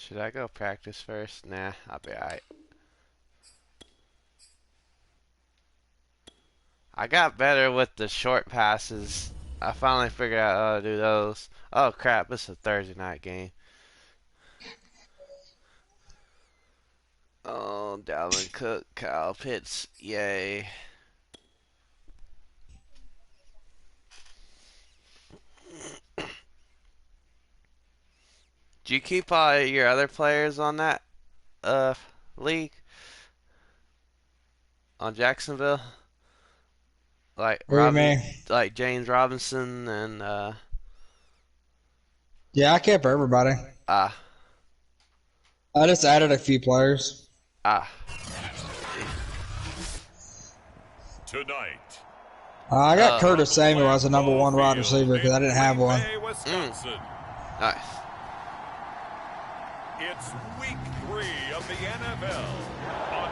Should I go practice first? Nah, I'll be alright. I got better with the short passes. I finally figured out how to do those. Oh crap, this is a Thursday night game. Oh, Dalvin Cook, Kyle Pitts, yay. Do you keep all your other players on that league? On Jacksonville? Like What do you Robin, mean? like James Robinson and Yeah, I kept everybody. ah I just added a few players. ah. Tonight. I got Curtis From Samuel as the number one Lambeau wide receiver because I didn't have Green one. Bay, Wisconsin. Nice. It's week 3 of the NFL.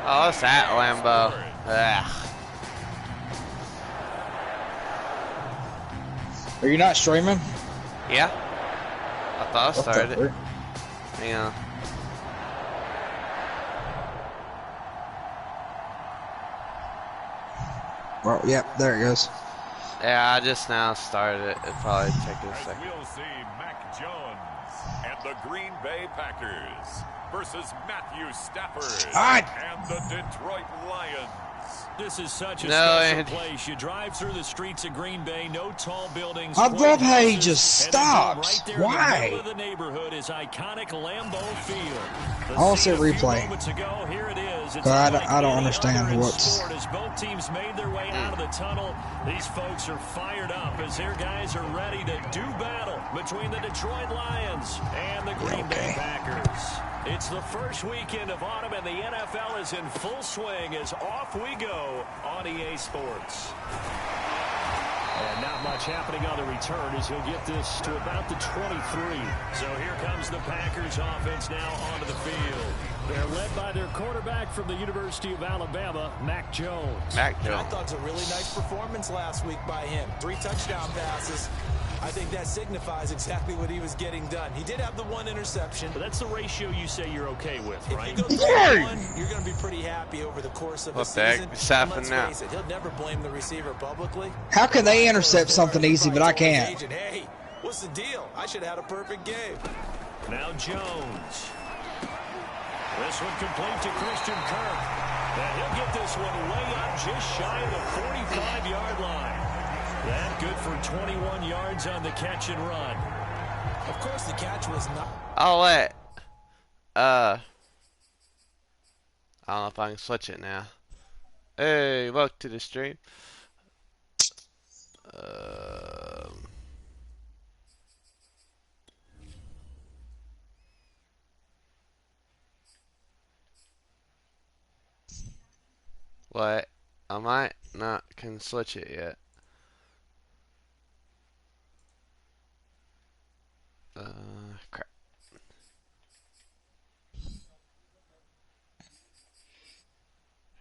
Oh, it's at Lambeau. Ugh. Are you not streaming? Yeah. I thought I What the started it. frick? Hang on. Well, yep, there it goes. Yeah, I just now started it. It'll probably take a As second. we'll see Mac Jones and the Green Bay Packers versus Matthew Stafford and the Detroit Lions. This is such a No, special Andy. place. You drive through the streets of Green Bay, no tall buildings. I quaint love how he houses, just and then stops. right there in Why? the middle of the neighborhood is iconic Lambeau Field. The I want to see scene a a few replay. moments ago, here it is. It's I unlike don't any understand other in what's- sport. As both teams made their way out of the tunnel, these folks are fired up as their guys are ready to do battle between the Detroit Lions and the Green Bay Packers. It's the first weekend of autumn, and the NFL is in full swing as off we go on EA Sports. And not much happening on the return as he'll get this to about the 23. So here comes the Packers offense now onto the field. They're led by their quarterback from the University of Alabama, Mac Jones. Mac I Jones. thought it was a really nice performance last week by him. 3 touchdown passes. I think that signifies exactly what he was getting done. He did have the 1 interception. But that's the ratio you say you're okay with, right? If you go 3-1, you're going to be pretty happy over the course of the What the heck season. is happening Let's now? face it, he'll never blame the receiver publicly. How can they intercept something easy, but I can't? Agent, hey, what's the deal? I should have had a perfect game. Now Jones. This one complete to Christian Kirk. And he'll get this one way up just shy of the 45-yard line. That good for 21 yards on the catch and run. Of course, the catch was not. I'll let. I don't know if I can switch it now. Hey, welcome to the stream. What? I might not can switch it yet. Crap.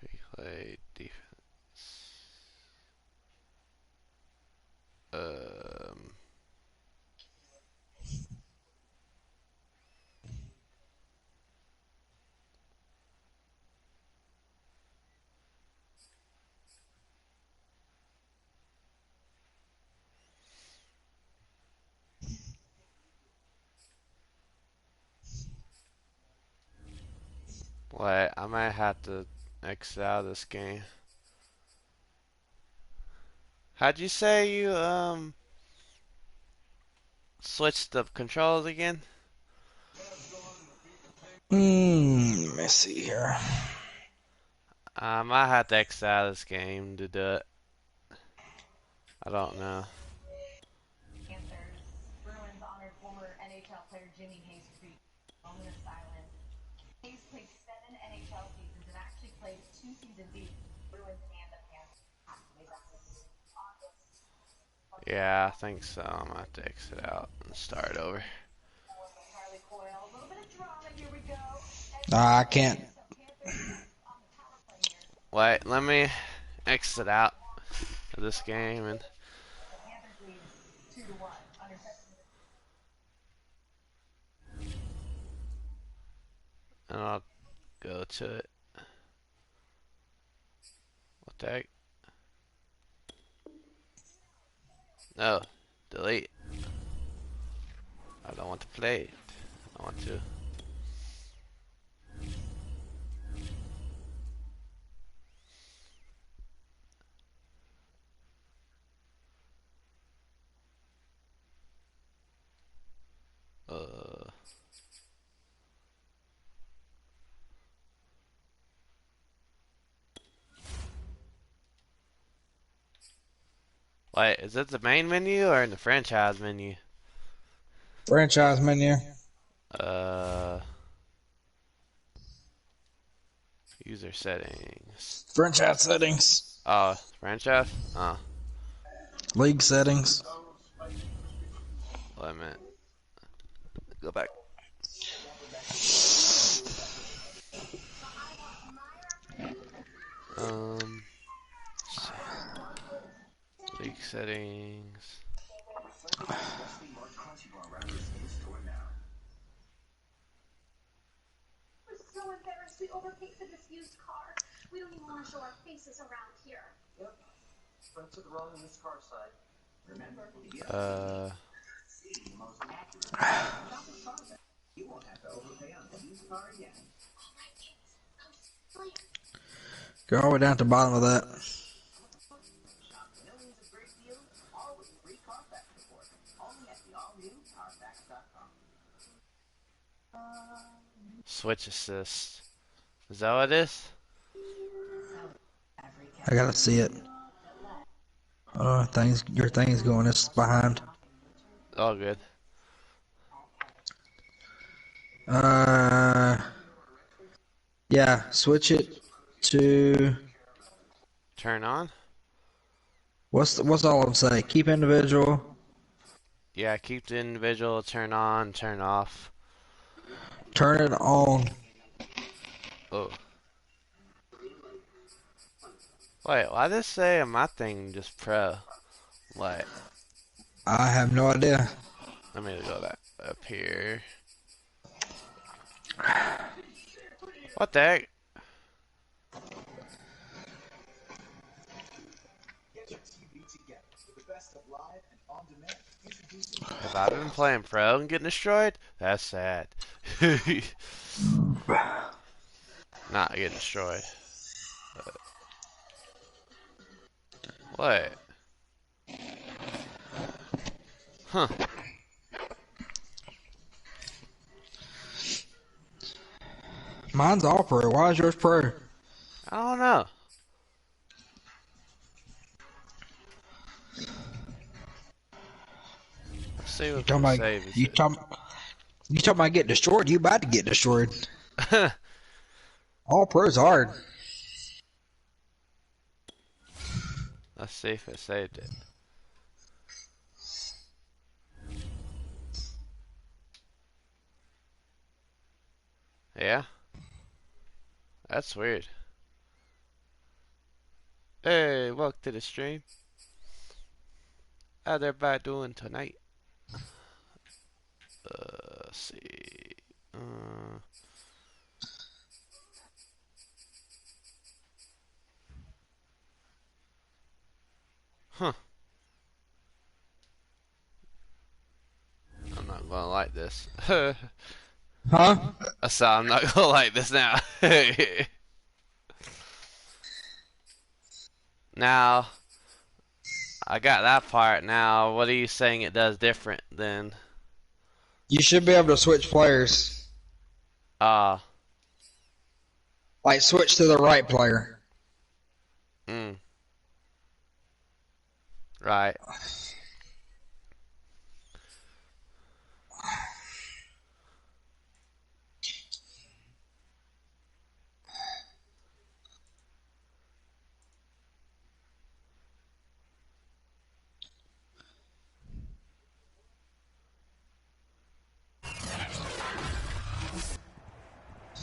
Replay defense. Wait, I might have to exit out of this game. How'd you say you switched the controls again? Let me see here. I might have to exit out of this game to do it. I don't know. Answers. Bruins honored former NHL player Jimmy Hayes' tweet. Moment of silence. Hayes played 7 NHL seasons and actually played 2 seasons each. Bruins and the Panthers. Yeah, I think so. I'm gonna have to exit out and start over. Harley Coyle. A little bit of drama. Here we go. I can't. Wait, let me exit out of this game and. go to it. What the heck? No, delete. I don't want to play it. I want to. Uh. Wait, is it the main menu or in the franchise menu? Franchise menu. Uh. User settings. Franchise settings. Oh, franchise? Oh, League settings. wait a minute. Go back. Let's see. League settings. We're so embarrassed we overpaid for this used car. We don't even want to show our faces around here. Yep. Went to the wrong used car site. Remember, you won't have to overpay on the used car again. Go all the way down to the bottom of that. Millions of great deals, all with free Carfax report. Only at the all-new Carfax.com. Switch assist. Is that what it is? I gotta see it. Oh, your thing's going. It's behind. All good. Yeah. Switch it to. Turn on? What's all of them say? Keep individual. Yeah, keep the individual, turn on, turn off. Turn it on. Oh. Wait, why does it say on my thing just pro? Like, I have no idea. let me go back up here. What the heck? Have I been playing pro and getting destroyed? That's sad. Not getting destroyed. What? Huh. Mine's all pro. Why is yours pro? I don't know. Let's see what You the save is. you talking about get destroyed? You about to get destroyed? All pro's hard. Let's see if it saved it. Yeah? That's weird. Hey, welcome to the stream. How's everybody doing tonight? Let's see. Huh. I'm not gonna like this. Huh? So I'm not gonna like this now. Now, I got that part. Now, what are you saying it does different than? You should be able to switch players. Like Switch to the right player. Right.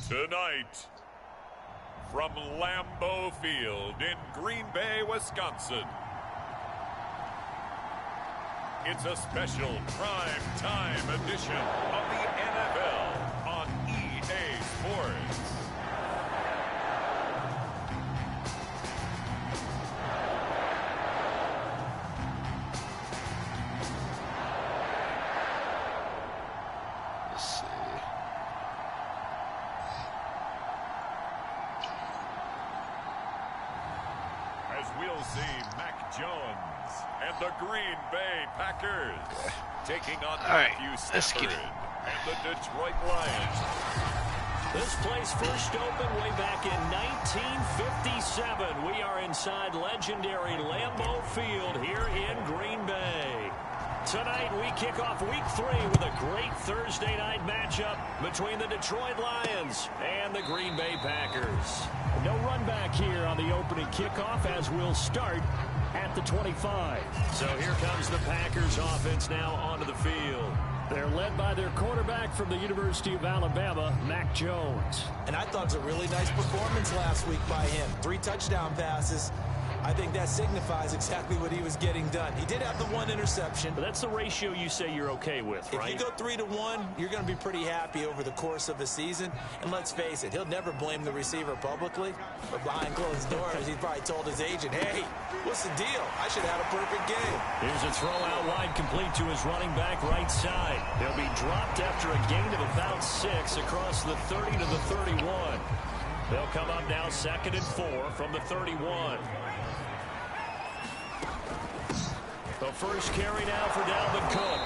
Tonight, from Lambeau Field in Green Bay, Wisconsin, it's a special prime time edition of the NFL on EA Sports. and the Green Bay Packers. Taking on right, Matthew let's get Stafford it. and the Detroit Lions. This place first opened way back in 1957. We are inside legendary Lambeau Field here in Green Bay. Tonight we kick off week 3 with a great Thursday night matchup between the Detroit Lions and the Green Bay Packers. No run back here on the opening kickoff as we'll start at the 25. So here comes the Packers offense now onto the field. They're led by their quarterback from the University of Alabama, Mac Jones. And I thought it was a really nice performance last week by him. 3 touchdown passes. I think that signifies exactly what he was getting done. He did have the 1 interception. But that's the ratio you say you're okay with, right? If you go 3-to-1, you're going to be pretty happy over the course of a season. And let's face it, he'll never blame the receiver publicly. But behind closed doors, he's probably told his agent, hey, what's the deal? I should have had a perfect game. Here's a throw out wide complete to his running back right side. He'll be dropped after a gain of about 6 across the 30 to the 31. They'll come up now 2nd and 4 from the 31. The first carry now for Dalvin Cook.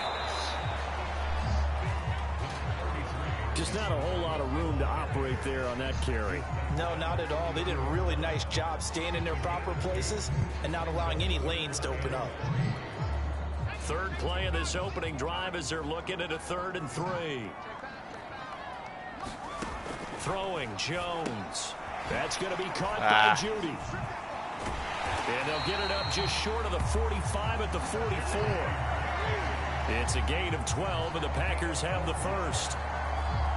Just not a whole lot of room to operate there on that carry. No, not at all. They did a really nice job staying in their proper places and not allowing any lanes to open up. Third play of this opening drive as they're looking at a 3rd and 3. Throwing Jones. That's going to be caught by Judy. And they'll get it up just short of the 45 at the 44. It's a gain of 12, and the Packers have the first.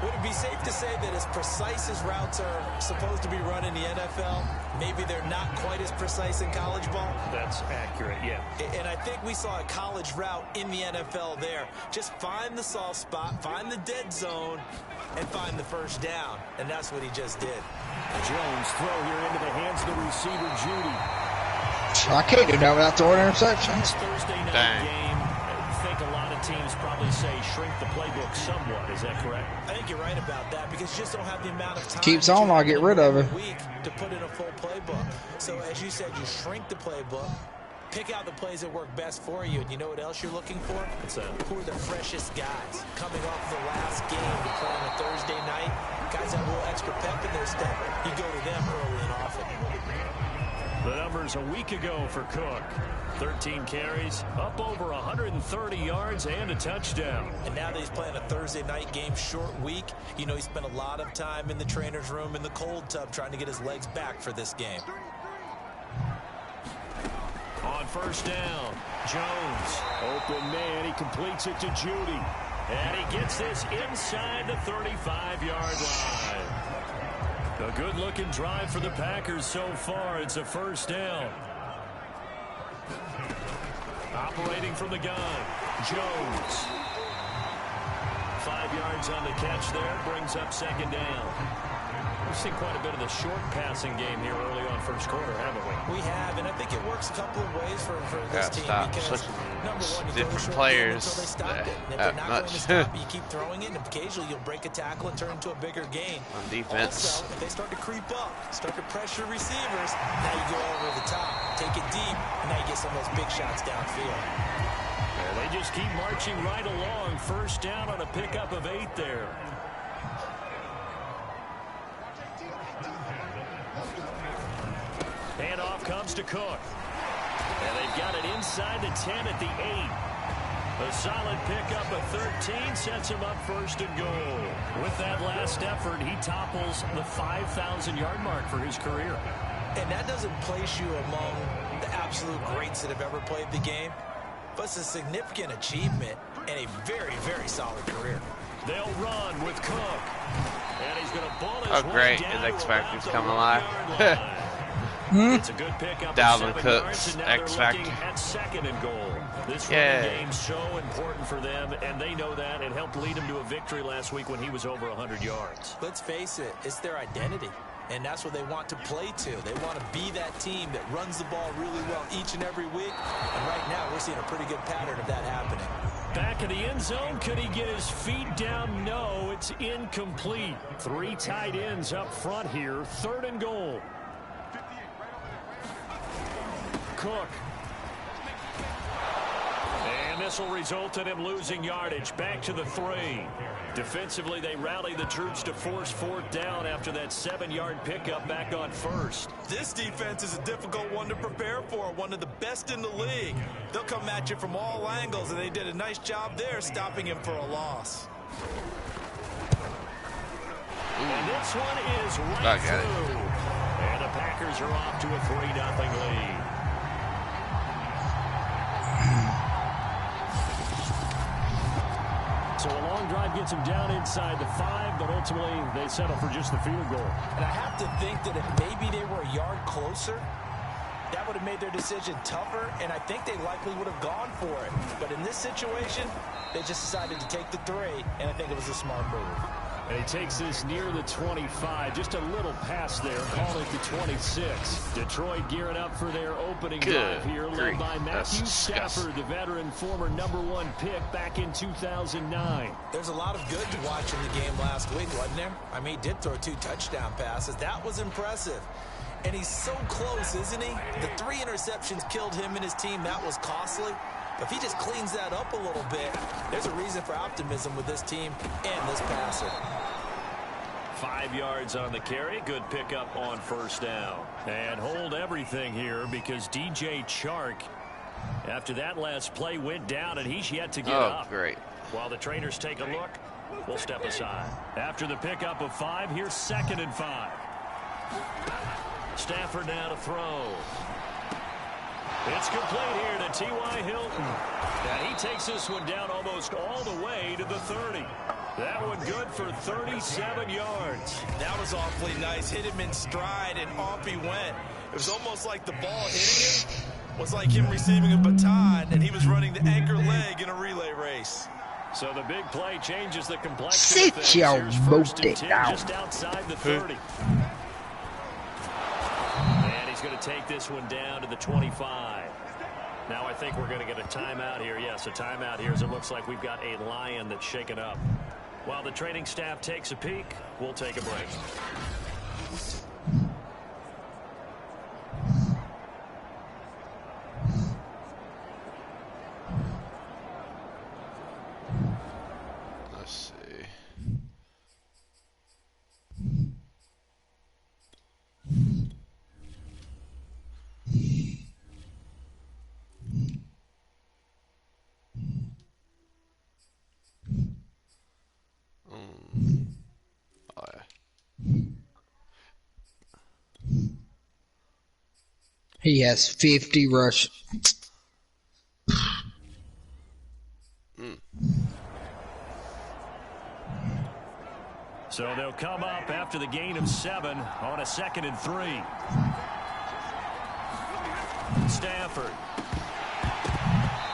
Would it be safe to say that as precise as routes are supposed to be run in the NFL, maybe they're not quite as precise in college ball? That's accurate, yeah. And I think we saw a college route in the NFL there. Just find the soft spot, find the dead zone, and find the first down. And that's what he just did. Jones throw here into the hands of the receiver, Judy. I can't do that without throwing interceptions. Thursday night game. I think a lot of teams probably say shrink the playbook somewhat. Is that correct? I think you're right about that because you just don't have the amount of time. Keeps on, I'll get rid of it. Week to put in a full playbook. So as you said, you shrink the playbook. Pick out the plays that work best for you. And you know what else you're looking for? What's that? Who are the freshest guys coming off the last game to play on a Thursday night? Guys have a little extra pep in their step. You go to them early and often. The numbers a week ago for Cook. 13 carries, up over 130 yards and a touchdown. And now that he's playing a Thursday night game, short week, you know he spent a lot of time in the trainer's room in the cold tub trying to get his legs back for this game. On first down, Jones. Open man, he completes it to Judy. And he gets this inside the 35-yard line. A good-looking drive for the Packers so far. It's a first down. Operating from the gun, Jones. 5 yards on the catch there, brings up 2nd down. We've seen quite a bit of the short passing game here early on first quarter, haven't we? We have, and I think it works a couple of ways for this team. Because, number one, you different throw players until they stop it. And if they're not going to stop it, you keep throwing it, and occasionally you'll break a tackle and turn into a bigger gain. On defense. Also, if they start to creep up, start to pressure receivers, now you go over the top, take it deep, and now you get some of those big shots downfield. And they just keep marching right along. First down on a pickup of 8 there. Handoff comes to Cook. And they've got it inside the 10 at the 8. A solid pickup of 13 sets him up 1st and goal. With that last effort, he topples the 5,000-yard mark for his career. And that doesn't place you among the absolute greats that have ever played the game, but it's a significant achievement and a very, very solid career. They'll run with Cook. And he's going to ball his way great. down His X to Factor's about coming the alive. 1-yard line. It's a good pickup. Dalvin of 7 Cook's yards, and now X they're looking Factor. at 2nd and goal. This running game's so important for them, and they know that. It helped lead him to a victory last week when he was over 100 yards. Let's face it, it's their identity, and that's what they want to play to. They want to be that team that runs the ball really well each and every week, and right now we're seeing a pretty good pattern of that happening. Back in the end zone, could he get his feet down? No, it's incomplete. 3 tight ends up front here, 3rd and goal. Cook. pass will result in him losing yardage. Back to the 3. Defensively, they rally the troops to force 4th down after that 7-yard pickup back on 1st. This defense is a difficult one to prepare for, one of the best in the league. They'll come at you from all angles, and they did a nice job there stopping him for a loss. And this one is right through. And the Packers are off to a 3-0 lead. So a long drive gets them down inside the 5, but ultimately they settle for just the field goal. And I have to think that if maybe they were a yard closer, that would have made their decision tougher, and I think they likely would have gone for it. But in this situation, they just decided to take the 3, and I think it was a smart move. And he takes this near the 25. Just a little pass there. Call it the 26. Detroit gearing up for their opening drive here, led by Matthew Stafford, the veteran, former #1 pick back in 2009. There's a lot of good to watch in the game last week, wasn't there? I mean, he did throw 2 touchdown passes. That was impressive. And he's so close, isn't he? The 3 interceptions killed him and his team. That was costly. If he just cleans that up a little bit, there's a reason for optimism with this team and this passer. 5 yards on the carry. Good pickup on 1st down. And hold everything here because DJ Chark, after that last play, went down, and he's yet to get up. Oh, great. While the trainers take a look, we'll step aside. After the pickup of 5, here's 2nd and 5. Stafford now to throw. It's complete here to T.Y. Hilton. And he takes this one down almost all the way to the 30. That one good for 37 yards. That was awfully nice. Hit him in stride, and off he went. It was almost like the ball hitting him was like him receiving a baton, and he was running the anchor leg in a relay race. So the big play changes the complexity of things. Sit your Here's 1st and 10 down. just outside the 30. And he's going to take this one down to the 25. Now I think we're going to get a timeout here. Yes, a timeout here as it looks like we've got a Lion that's shaken up. While the training staff takes a peek, we'll take a break. Let's see. Oh, yeah. He has 50 rush. So they'll come up after the gain of 7 on a 2nd and 3. Stafford.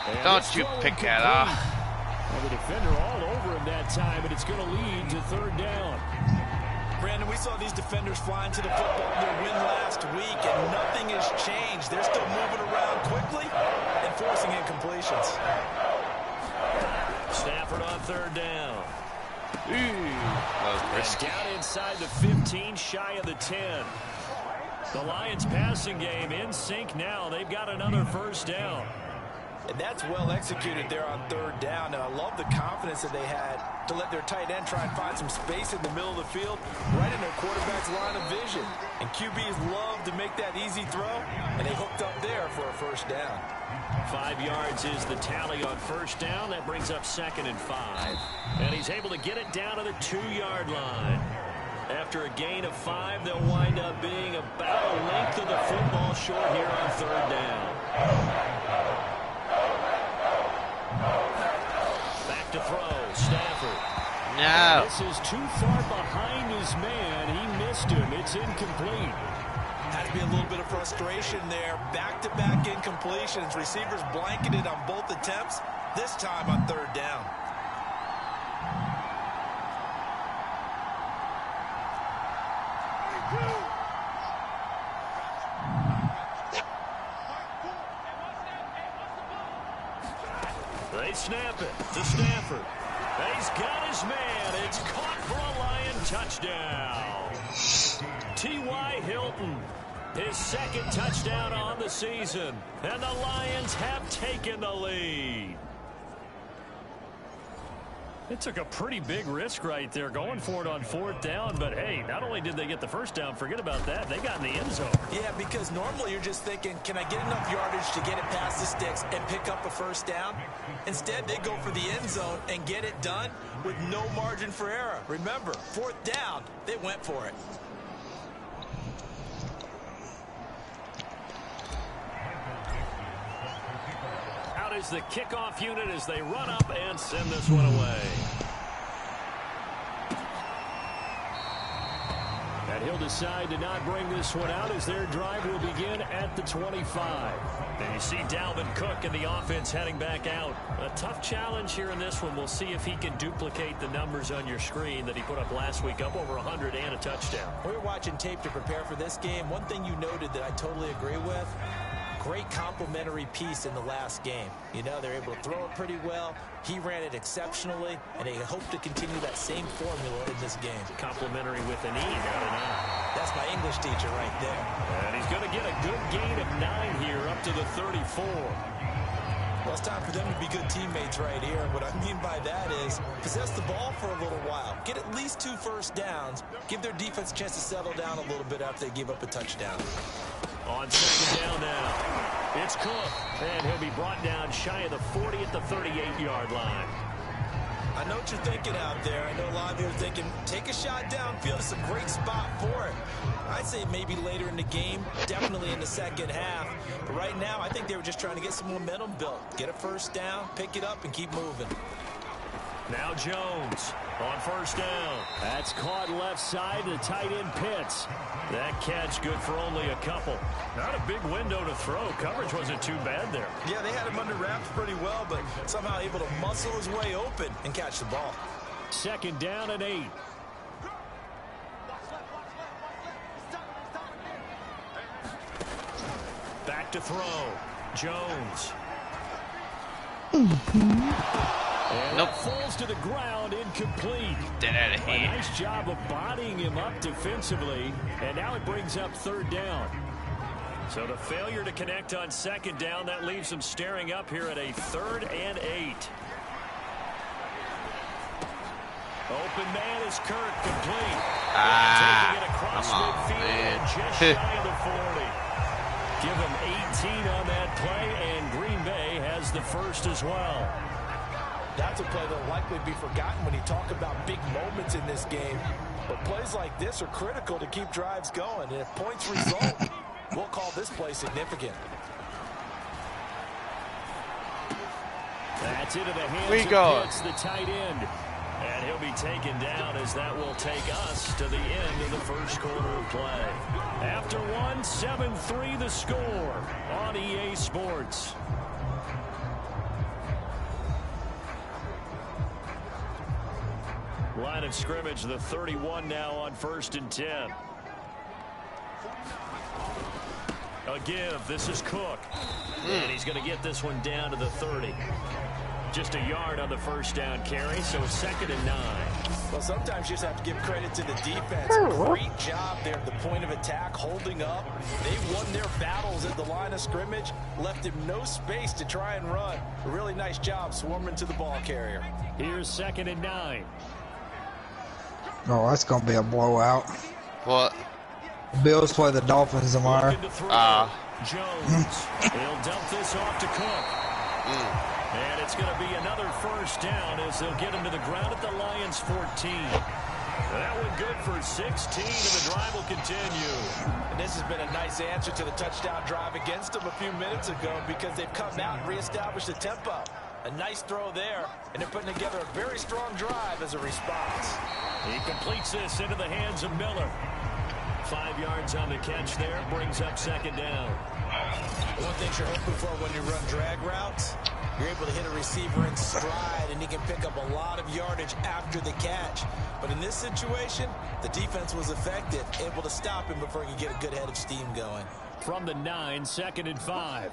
And Don't you pick that off. And the defender all over him that time, and it's going to lead to 3rd down. Brandon, we saw these defenders flying to the football in their win last week, and nothing has changed. They're still moving around quickly and forcing incompletions. Stafford on 3rd down. It's Down inside the 15, shy of the 10. The Lions passing game in sync now. They've got another 1st down. And that's well executed there on 3rd down. And I love the confidence that they had to let their tight end try and find some space in the middle of the field, right in their quarterback's line of vision. And QBs love to make that easy throw, and they hooked up there for a 1st down. 5 yards is the tally on 1st down. That brings up 2nd and 5. And he's able to get it down to the 2-yard line. After a gain of 5, they'll wind up being about a length of the football short here on 3rd down. Back to throw, Stafford. No. This is too far behind his man. He missed him. It's incomplete. Had to be a little bit of frustration there. Back-to-back incompletions. Receivers blanketed on both attempts, this time on 3rd down. They snap it to Stafford. He's got his man. It's caught for a Lion touchdown. T.Y. Hilton, his 2nd touchdown on the season. And the Lions have taken the lead. It took a pretty big risk right there going for it on 4th down. But, hey, not only did they get the first down, forget about that, they got in the end zone. Yeah, because normally you're just thinking, can I get enough yardage to get it past the sticks and pick up a first down? Instead, they go for the end zone and get it done with no margin for error. Remember, 4th down, they went for it. Is the kickoff unit as they run up and send this one away. And he'll decide to not bring this one out as their drive will begin at the 25. And you see Dalvin Cook and the offense heading back out. A tough challenge here in this one. We'll see if he can duplicate the numbers on your screen that he put up last week, up over 100 and a touchdown. We were watching tape to prepare for this game. One thing you noted that I totally agree with, great complementary piece in the last game. You know, they're able to throw it pretty well. He ran it exceptionally, and they hope to continue that same formula in this game. Complementary with an E, not an I. That's my English teacher right there. And he's going to get a good gain of 9 here up to the 34. Well, it's time for them to be good teammates right here. And what I mean by that is possess the ball for a little while. Get at least 2 first downs. Give their defense a chance to settle down a little bit after they give up a touchdown. On 2nd down now, it's Cook, and he'll be brought down shy of the 40 at the 38-yard line. I know what you're thinking out there. I know a lot of you are thinking, take a shot downfield. It's a great spot for it. I'd say maybe later in the game, definitely in the second half. But right now, I think they were just trying to get some momentum built. Get a first down, pick it up, and keep moving. Now Jones on 1st down. That's caught left side. The tight end Pitts. That catch good for only a couple. Not a big window to throw. Coverage wasn't too bad there. Yeah, they had him under wraps pretty well, but somehow able to muscle his way open and catch the ball. 2nd down and 8. Back to throw. Jones. And nope. Falls to the ground, incomplete. Get out of A here. nice job of bodying him up defensively, and now it brings up 3rd down. So the failure to connect on 2nd down, that leaves them staring up here at a 3rd and 8. Open man is Kirk, complete. Taking it across midfield and just shy of the 40. Give him 18 on that play, and Green Bay has the first as well. That's a play that will likely be forgotten when you talk about big moments in this game. But plays like this are critical to keep drives going. And if points result, we'll call this play significant. That's into the hands of Pitts, the tight end. And he'll be taken down as that will take us to the end of the first quarter of play. After one, 7-3 the score on EA Sports. Line of scrimmage, the 31 now on 1st and 10. A give. This is Cook. And he's going to get this one down to the 30. Just a yard on the first down carry, so 2nd and 9. Well, sometimes you just have to give credit to the defense. Great job there at the point of attack, holding up. They won their battles at the line of scrimmage, left him no space to try and run. A really nice job swarming to the ball carrier. Here's 2nd and 9. Oh, that's going to be a blowout. What? Bills play the Dolphins tomorrow. Jones. He'll dump this off to Cook. And it's going to be another first down as they'll get him to the ground at the Lions' 14. That one good for 16, and the drive will continue. And this has been a nice answer to the touchdown drive against them a few minutes ago because they've come out and reestablished the tempo. A nice throw there, and they're putting together a very strong drive as a response. He completes this into the hands of Miller. 5 yards on the catch there, brings up 2nd down. One thing you're hoping for when you run drag routes, you're able to hit a receiver in stride, and he can pick up a lot of yardage after the catch. But in this situation, the defense was effective, able to stop him before he could get a good head of steam going. From the 9, 2nd and 5.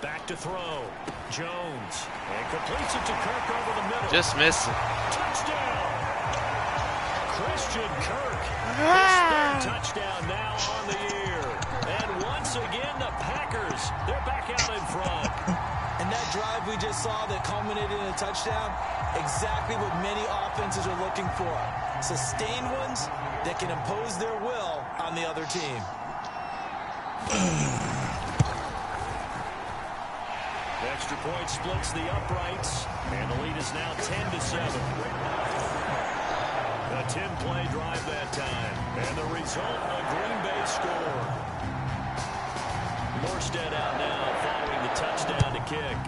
Back to throw. Jones. And completes it to Kirk over the middle. Just missing. Touchdown. Christian Kirk. His 3rd touchdown now on the year. And once again, the Packers, they're back out in front. And that drive we just saw that culminated in a touchdown, exactly what many offenses are looking for. Sustained ones that can impose their will on the other team. Extra point splits the uprights, and the lead is now 10-7. A 10-play drive that time, and the result, a Green Bay score. Morstead out now following the touchdown to kick.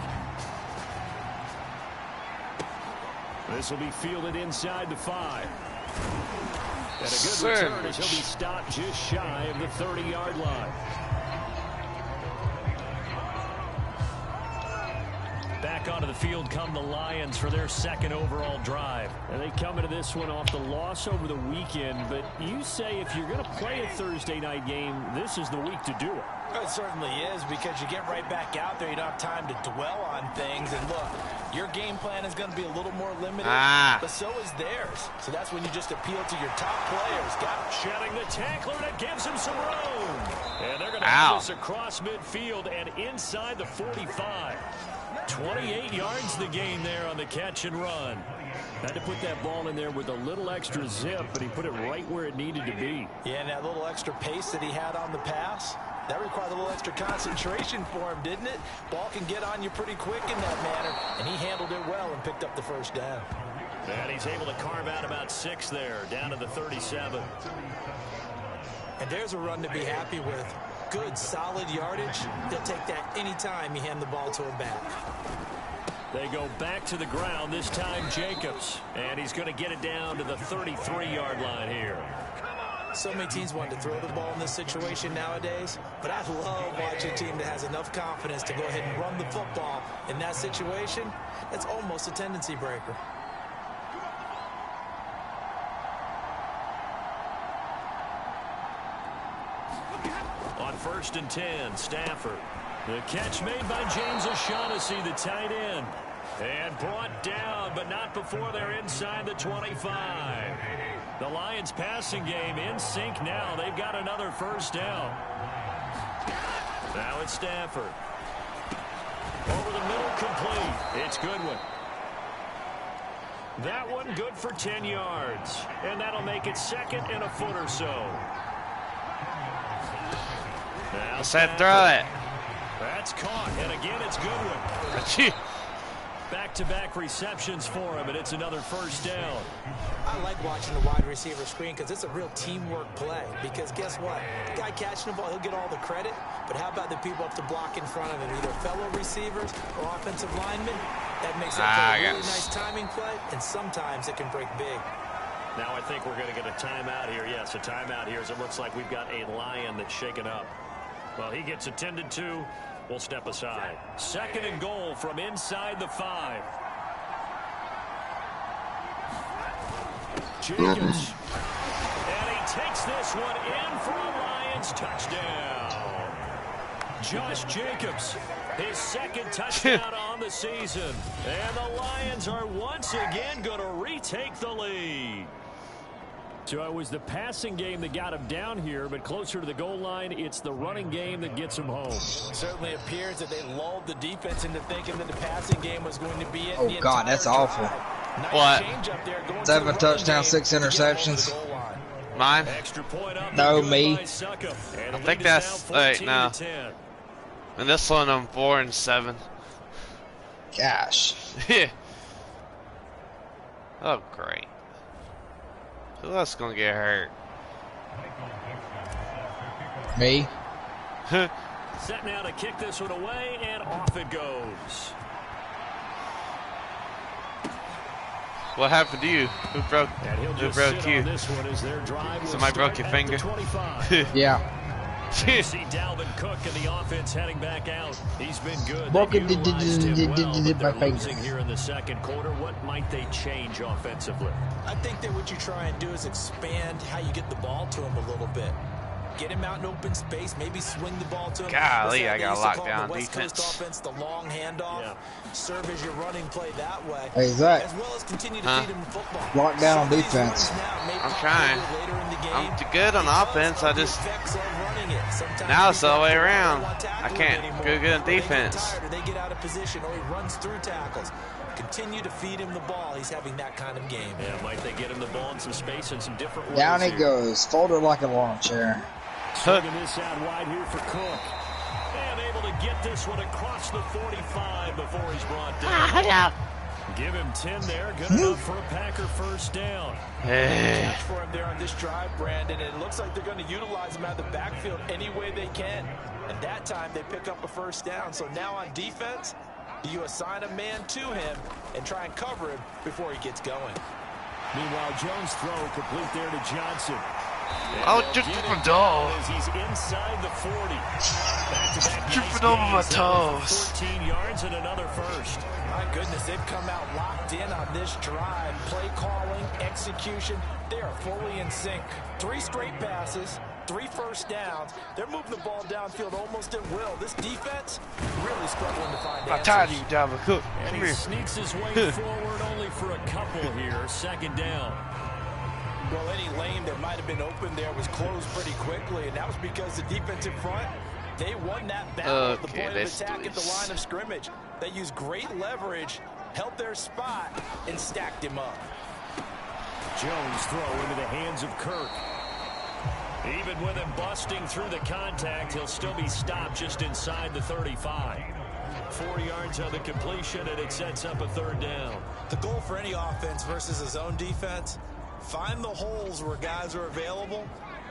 This will be fielded inside the 5. And a good return as he'll be stopped just shy of the 30-yard line. Back onto the field come the Lions for their second overall drive. And they come into this one off the loss over the weekend. But you say if you're going to play a Thursday night game, this is the week to do it. It certainly is, because you get right back out there. You don't have time to dwell on things. And look, your game plan is going to be a little more limited, but so is theirs. So that's when you just appeal to your top players. Shedding the tackler that gives him some room. And they're going to have this across midfield and inside the 45. 28 yards the gain there on the catch and run. Had to put that ball in there with a little extra zip, but he put it right where it needed to be. Yeah, and that little extra pace that he had on the pass, that required a little extra concentration for him, didn't it? Ball can get on you pretty quick in that manner, and he handled it well and picked up the first down. And he's able to carve out about 6 there, down to the 37. And there's a run to be happy with. Good, solid yardage. He'll take that anytime you hand the ball to him back. They go back to the ground, this time Jacobs. And he's going to get it down to the 33-yard line here. So many teams want to throw the ball in this situation nowadays, but I love watching a team that has enough confidence to go ahead and run the football in that situation. That's almost a tendency breaker. On 1st and 10, Stafford. The catch made by James O'Shaughnessy, the tight end. And brought down, but not before they're inside the 25. The Lions passing game in sync now. They've got another first down. Now it's Stafford. Over the middle, complete. It's Goodwin. That one good for 10 yards. And that'll make it 2nd and a foot or so. Now Said throw it. That's caught, and again it's Goodwin. Back-to-back receptions for him, and it's another first down. I like watching the wide receiver screen because it's a real teamwork play. Because guess what? The guy catching the ball, he'll get all the credit. But how about the people up to block in front of him, either fellow receivers or offensive linemen? That makes it a really nice timing play, and sometimes it can break big. Now I think we're going to get a timeout here. Yes, a timeout here as it looks like we've got a Lion that's shaken up. Well, he gets attended to. We'll step aside. 2nd and goal from inside the 5. Jacobs. And he takes this one in for a Lions touchdown. Josh Jacobs, his 2nd touchdown on the season. And the Lions are once again going to retake the lead. So it was the passing game that got him down here, but closer to the goal line, it's the running game that gets him home. Certainly appears that they lulled the defense into thinking that the passing game was going to be it. Oh, God, that's awful. Nice what? 7 touchdowns, 6 interceptions. Mine? Extra point up. No, me. I think that's wait, no. And this one I'm 4 and 7. Gosh. Yeah. Oh, great. Who else gonna get hurt? Me. Set now to kick this one away, and off it goes. What happened to you? Who broke you? Somebody broke your finger? Yeah. You see Dalvin Cook and the offense heading back out. He's been good. Broken my finger. Losing here in the 2nd quarter. What might they change offensively? I think that what you try and do is expand how you get the ball to him a little bit. Get him out in open space, maybe swing the ball to him. Golly, I got locked down West defense. Coast offense, the long handoff, serve as your running play that way. Hey, Zach. As well as continue to feed him the football. Locked down on defense. I'm trying. I'm good on offense. I just doing it. Sometimes Now it's the other way defense around. don't tackle I him can't anymore. go good in Or they get defense. tired, or they get out of position, or he runs through tackles. Continue to feed him the ball. He's having that kind of game. Yeah, might they get him the ball in some space in some different ways Down he here. goes, folded like a lawn chair. Swinging this out wide here for Cook. And able to get this one across the 45 before he's brought down. Give him 10 there. Good enough for a Packer first down. Hey. Catch for him there on this drive, Brandon. And it looks like they're going to utilize him out of the backfield any way they can. And that time they pick up a first down. So now on defense, do you assign a man to him and try and cover him before he gets going? Meanwhile, Jones' throw complete there to Johnson. Oh, just for dog. As he's inside the 40. Back-to-back Tripping nice over my gains there for toes. 14 yards and another first. My goodness, they've come out locked in on this drive. Play calling, execution, they are fully in sync. 3 straight passes, 3 first downs. They're moving the ball downfield almost at will. This defense really struggling to find I'm tired of answers. you, Java Cook. And Come he here. sneaks his way forward only for a couple here. Second down. Well, any lane that might have been open there was closed pretty quickly, and that was because the defensive front, they won that battle at the Okay, point of let's attack do at the this. line of scrimmage. They used great leverage, held their spot, and stacked him up. Jones throw into the hands of Kirk. Even with him busting through the contact, he'll still be stopped just inside the 35. 4 yards on the completion, and it sets up a third down. The goal for any offense versus his own defense, find the holes where guys are available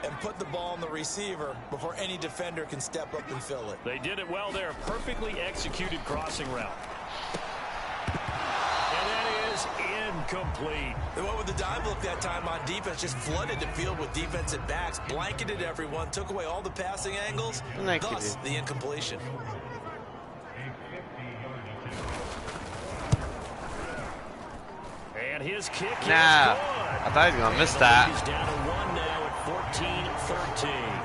and put the ball on the receiver before any defender can step up and fill it. They did it well there. Perfectly executed crossing route. And that is incomplete. They went with the dive look that time on defense, just flooded the field with defensive backs, blanketed everyone, took away all the passing angles, Blanketed. thus the incompletion. And his kick is Nah, good. I thought he was gonna miss And the that. lead is down to 1 now at 14-13.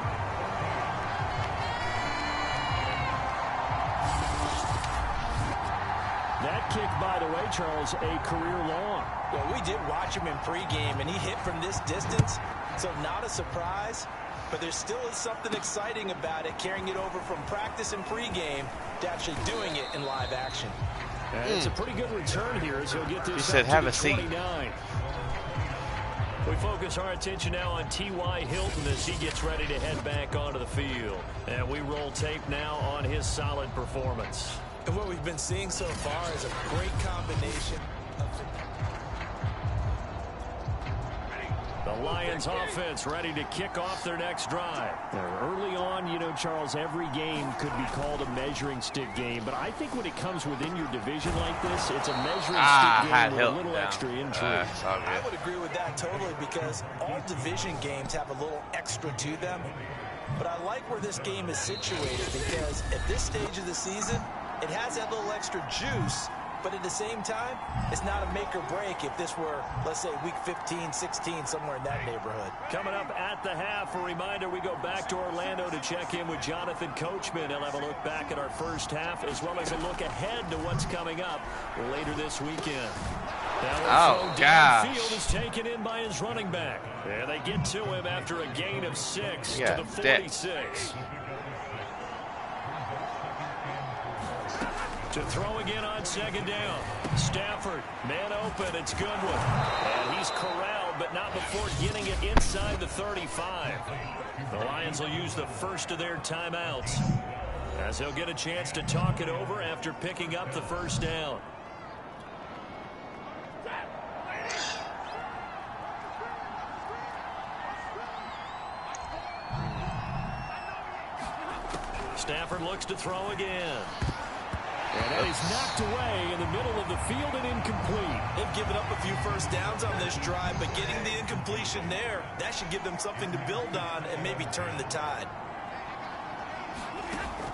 That kick, by the way, Charles, a career long. Well, we did watch him in pregame, and he hit from this distance, so not a surprise. But there still is something exciting about it, carrying it over from practice and pregame to actually doing it in live action. And it's a pretty good return here as he'll get this He said, up to "Have the a seat." 29. We focus our attention now on T.Y. Hilton as he gets ready to head back onto the field. And we roll tape now on his solid performance. And what we've been seeing so far is a great combination of... The Lions offense ready to kick off their next drive. Now, early on, you know, Charles, every game could be called a measuring stick game. But I think when it comes within your division like this, it's a measuring stick had game with a Hilton little down. extra intrigue. It's all I good. would agree with that totally because all division games have a little extra to them. But I like where this game is situated because at this stage of the season, it has that little extra juice. But at the same time, it's not a make or break if this were, let's say, week 15, 16, somewhere in that neighborhood. Coming up at the half, a reminder, we go back to Orlando to check in with Jonathan Coachman. He'll have a look back at our first half as well as a look ahead to what's coming up later this weekend. Oh, That gosh. field is taken in by his running back. And they get to him after a gain of 6 Yeah, to the dick. 46. To throw again on second down. Stafford, man open, it's Goodwin. And he's corralled, but not before getting it inside the 35. The Lions will use the first of their timeouts, as he'll get a chance to talk it over after picking up the first down. Stafford looks to throw again. And that is knocked away in the middle of the field and incomplete. They've given up a few first downs on this drive, but getting the incompletion there, that should give them something to build on and maybe turn the tide.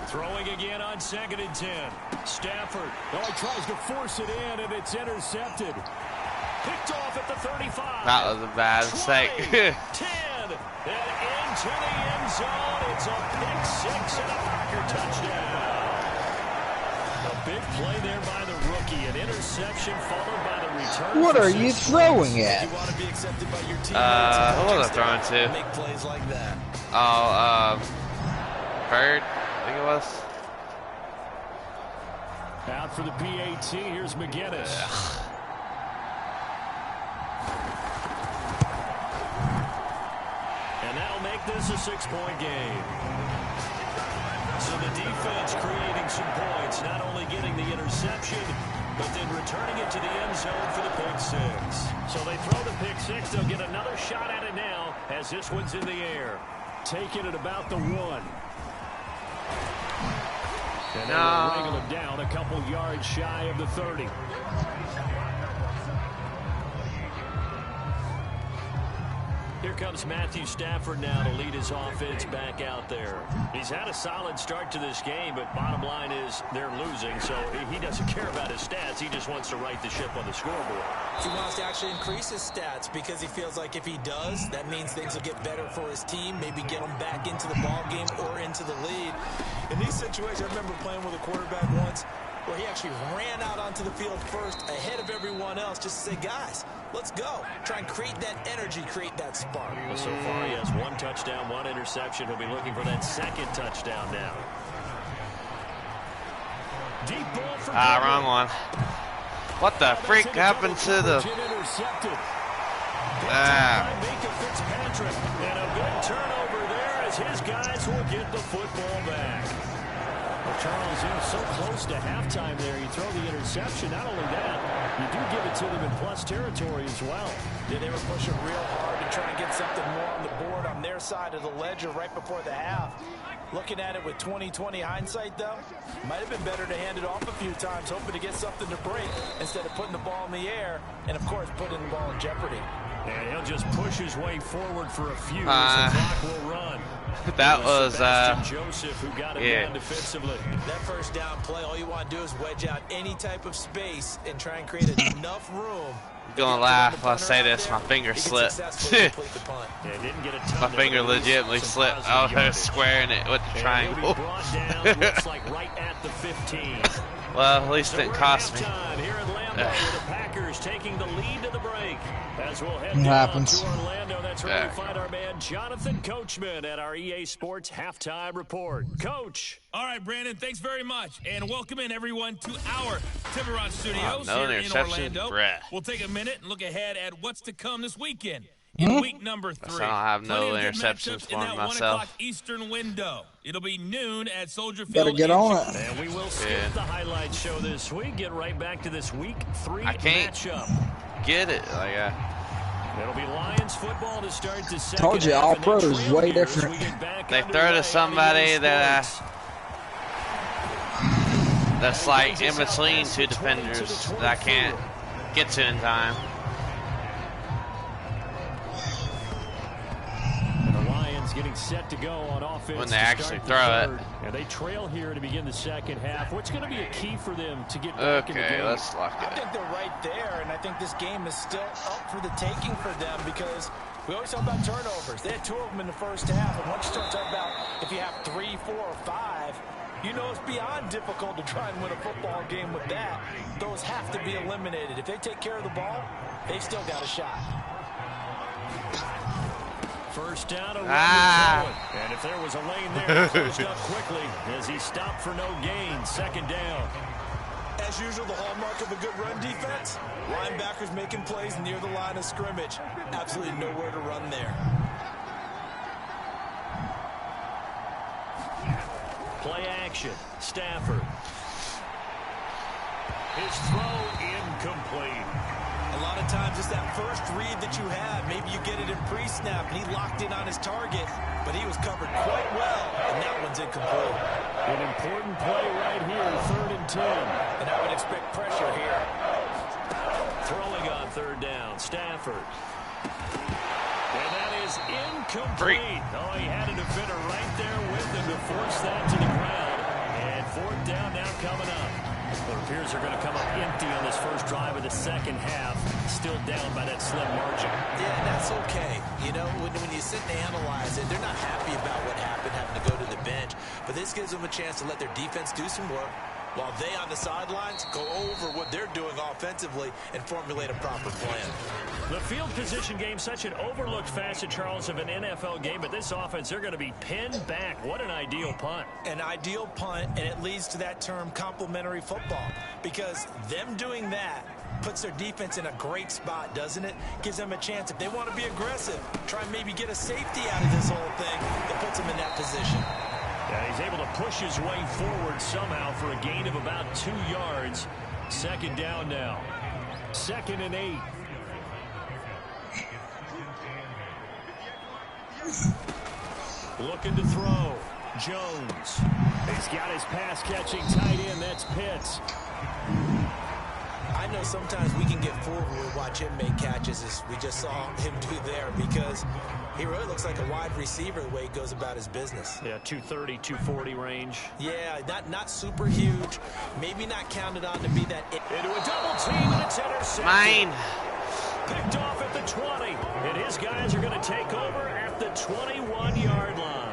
Throwing again on 2nd and 10. Stafford, he tries to force it in, and it's intercepted. Picked off at the 35. That was a bad mistake. 20, 10, and into the end zone. It's a pick 6 and a Packer touchdown. A big play there by the rookie. An interception followed by the return. What for are you 6 throwing yards. at? You want to be accepted by your teammates. Who was I throwing to? Make plays like that. Oh, Bird, I think it was. Out for the PAT, here's McGinnis. And that'll make this a 6-point game. So the defense creating some points, not only getting the interception, but then returning it to the end zone for the pick six. So they throw the pick six. They'll get another shot at it now as this one's in the air. Taking it about the 1. And they'll wrangle it down a couple yards shy of the 30. Here comes Matthew Stafford now to lead his offense back out there. He's had a solid start to this game, but bottom line is they're losing, so he doesn't care about his stats. He just wants to right the ship on the scoreboard. He wants to actually increase his stats because he feels like if he does, that means things will get better for his team, maybe get them back into the ball game or into the lead. In these situations, I remember playing with a quarterback once where he actually ran out onto the field first ahead of everyone else just to say, guys, let's go. Try and create that energy, create that spark. Well, so far he has 1 touchdown, 1 interception. He'll be looking for that 2nd touchdown now. Deep ball for wrong one. What the freak happened to the... Fitzpatrick. And a good turnover there as his guys will get the football back. Well, Charles, so close to halftime there. You throw the interception. Not only that, you do give it to them in plus territory as well. Yeah, they were pushing real hard to try and get something more on the board on their side of the ledger right before the half. Looking at it with 20/20 hindsight, though, might have been better to hand it off a few times, hoping to get something to break instead of putting the ball in the air and, of course, putting the ball in jeopardy. And he'll just push his way forward for a few as the clock will run. That was Joseph who got him down defensively. That first down play, all you want to do is wedge out any type of space and try and create enough room. Gonna laugh when I say this, my finger slipped. My finger legitimately slipped. I was squaring it with the triangle. Looks like right at the 15. Well, at least it didn't cost me. Here in Lambeau, the Packers taking the lead to the break. As we'll head happens. to Orlando, that's where we find our man Jonathan Coachman at our EA Sports Halftime Report. Coach. All right, Brandon, thanks very much. And welcome in, everyone, to our Tiburon Studios no here in Orlando. Bruh. We'll take a minute and look ahead at what's to come this weekend. In week number 3. I don't have no Plenty of good interceptions matchups in for that myself. 1 o'clock Eastern window. It'll be noon at Soldier Field. Better get on it. And we will skip the highlight show this week. Get right back to this week 3 I can't matchup. get it. Like, It'll be Lions football to start the second Told you, half, all and pros they is trail way here as different. we get back they throw underway to on somebody EA that Sports. that's like in between 2 defenders that I can't get to in time. The Lions getting set to go on offense When they to actually start the throw it. third. And they trail here to begin the second half. What's going to be a key for them to get back in the Okay, game? let's lock I it. think they're right there, and I think this game is still up for the taking for them because we always talk about turnovers. They had 2 of them in the first half, and once you start talking about if you have 3, 4, or 5, you know it's beyond difficult to try and win a football game with that. Those have to be eliminated. If they take care of the ball, they've still got a shot. First down, a and if there was a lane there, it closed up quickly as he stopped for no gain. Second down. As usual, the hallmark of a good run defense, linebackers making plays near the line of scrimmage. Absolutely nowhere to run there. Play action. Stafford. His throw incomplete. A lot of times it's that first read that you have. Maybe you get it in pre-snap, and he locked in on his target, but he was covered quite well, and that one's incomplete. An important play right here, 3rd and 10. And I would expect pressure here. Throwing on 3rd down, Stafford. And that is incomplete. Oh, he had a defender right there with him to force that to the ground. And 4th down now coming up. It appears they're going to come up empty on this first drive of the second half. Still down by that slim margin. Yeah, and that's okay. You know, when you sit and analyze it, they're not happy about what happened, having to go to the bench. But this gives them a chance to let their defense do some work while they on the sidelines go over what they're doing offensively and formulate a proper plan. The field position game, such an overlooked facet, Charles, of an NFL game, but this offense, they're going to be pinned back. What an ideal punt. An ideal punt, and it leads to that term complementary football, because them doing that puts their defense in a great spot, doesn't it? Gives them a chance. If they want to be aggressive, try and maybe get a safety out of this whole thing, that puts them in that position. Yeah, he's able to push his way forward somehow for a gain of about 2 yards. Second down now. 2nd and 8. Looking to throw. Jones. He's got his pass-catching tight end. That's Pitts. I know sometimes we can get fooled when we watch him make catches, as we just saw him do there, because he really looks like a wide receiver the way he goes about his business. Yeah, 230, 240 range. Yeah, not super huge. Maybe not counted on to be that. Into a double team, and it's intercepted. Mine. Picked off at the 20, and his guys are going to take over at the 21-yard line.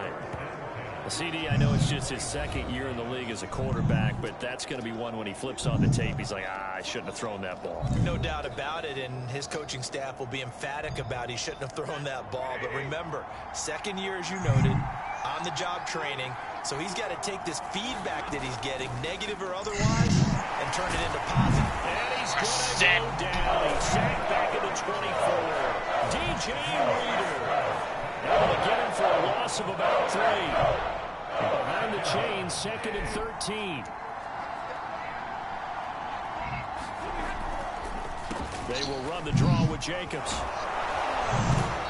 CD, I know it's just his 2nd year in the league as a quarterback, but that's going to be one when he flips on the tape. He's like, I shouldn't have thrown that ball. No doubt about it, and his coaching staff will be emphatic about he shouldn't have thrown that ball. But remember, 2nd year, as you noted, on-the-job training, so he's got to take this feedback that he's getting, negative or otherwise, and turn it into positive. And he's going to go down. He's sacked back at the 24. DJ Reader able to get him for a loss of about 3. Behind the chains, 2nd and 13. They will run the draw with Jacobs.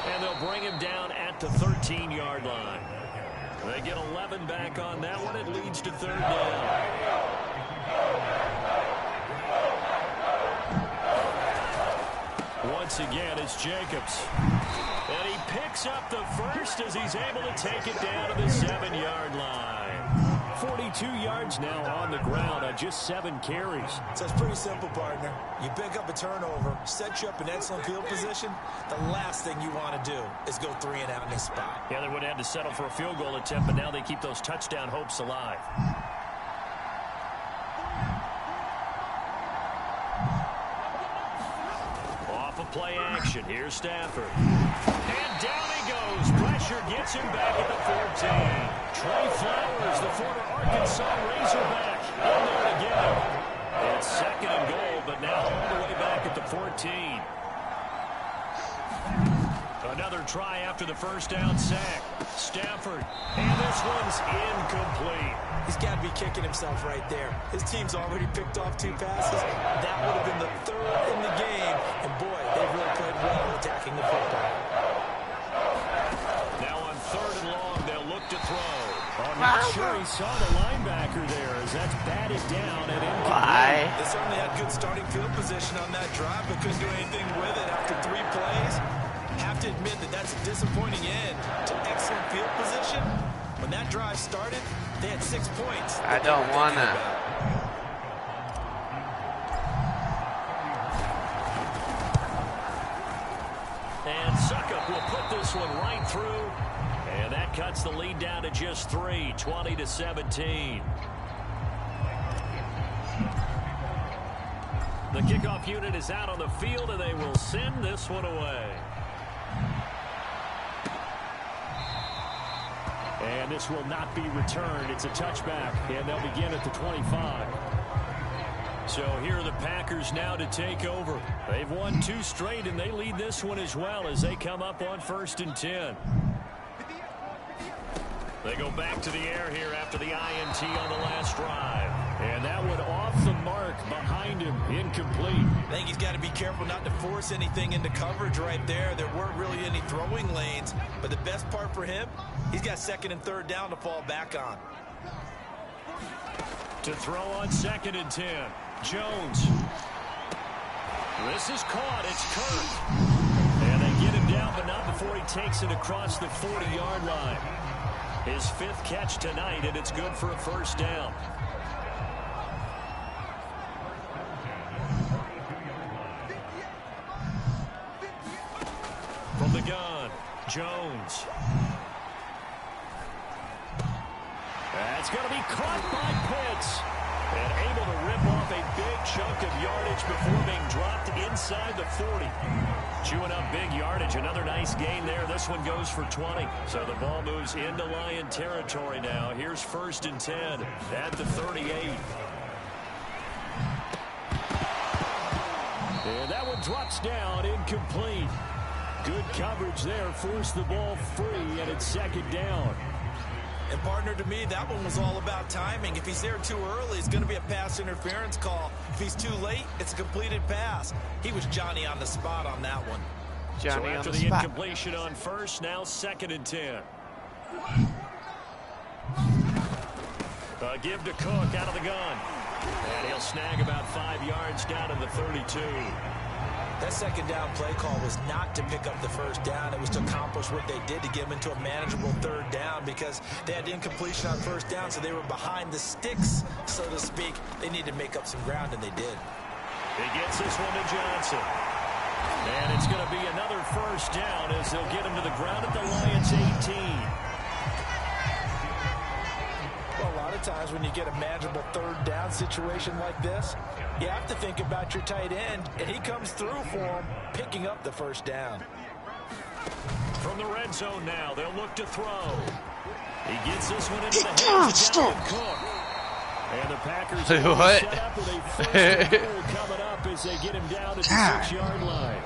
And they'll bring him down at the 13-yard line. They get 11 back on that one. It leads to 3rd down. Once again, it's Jacobs. And he picks up the first as he's able to take it down to the 7-yard line. 42 yards now on the ground on just 7 carries. So it's pretty simple, partner. You pick up a turnover, set you up in excellent field position. The last thing you want to do is go 3 and out in this spot. Yeah, they would have had to settle for a field goal attempt, but now they keep those touchdown hopes alive. Off of play action, here's Stafford. And down he goes. Pressure gets him back at the 14. Trey Flowers, the former Arkansas Razorback, in there again. It's 2nd and goal, but now all the way back at the 14. Another try after the first down sack. Stafford, and this one's incomplete. He's got to be kicking himself right there. His team's already picked off 2 passes. That would have been the 3rd in the game. And boy, they've really played well attacking the football. Now on 3rd and long, they'll look to throw. I'm not sure he saw the linebacker there as that's batted down and incomplete. They certainly had good starting field position on that drive, but couldn't do anything with it after 3 plays. Have to admit that that's a disappointing end to excellent field position. When that drive started, they had 6 points. I don't want to. And Suckup will put this one right through. And that cuts the lead down to just 3, 20-17. The kickoff unit is out on the field, and they will send this one away. And this will not be returned. It's a touchback, and they'll begin at the 25. So here are the Packers now to take over. They've won 2 straight, and they lead this one as well as they come up on 1st and 10. They go back to the air here after the INT on the last drive. And that one off the mark behind him, incomplete. I think he's got to be careful not to force anything into coverage right there. There weren't really any throwing lanes. But the best part for him, he's got 2nd and 3rd down to fall back on. To throw on 2nd and 10. Jones. This is caught. It's Kirk. And they get him down, but not before he takes it across the 40-yard line. His 5th catch tonight, and it's good for a 1st down. From the gun, Jones. That's going to be caught by Pitts. And able to rip off a big chunk of yardage before being dropped inside the 40. Chewing up big yardage. Another nice gain there. This one goes for 20. So the ball moves into Lion territory now. Here's 1st and 10 at the 38. And that one drops down, incomplete. Good coverage there, forced the ball free, and it's 2nd down. And partner, to me, that one was all about timing. If he's there too early, it's going to be a pass interference call. If he's too late, it's a completed pass. He was Johnny on the spot on that one. So after the incompletion on 1st, now 2nd and 10. Give to Cook out of the gun. And he'll snag about 5 yards down to the 32. That 2nd down play call was not to pick up the 1st down. It was to accomplish what they did to get them into a manageable 3rd down because they had incompletion on 1st down, so they were behind the sticks, so to speak. They needed to make up some ground, and they did. He gets this one to Johnson. And it's going to be another 1st down as they'll get him to the ground at the Lions 18. Well, a lot of times when you get a manageable 3rd down situation like this, you have to think about your tight end, and he comes through for him, picking up the 1st down. From the red zone now, they'll look to throw. He gets this one into the hands of Dalvin Cook. And the Packers set up with a 1st and goal coming up as they get him down at the 6-yard line.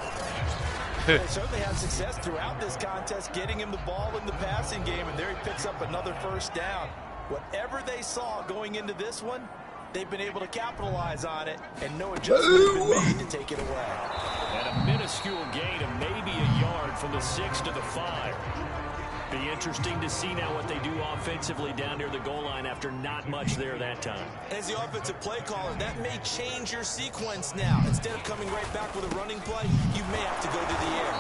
They certainly had success throughout this contest, getting him the ball in the passing game, and there he picks up another 1st down. Whatever they saw going into this one, they've been able to capitalize on it, and no adjustment has been made to take it away. And a minuscule gain of maybe a yard from the 6 to the 5. Be interesting to see now what they do offensively down near the goal line after not much there that time. As the offensive play caller, that may change your sequence now. Instead of coming right back with a running play, you may have to go to the air.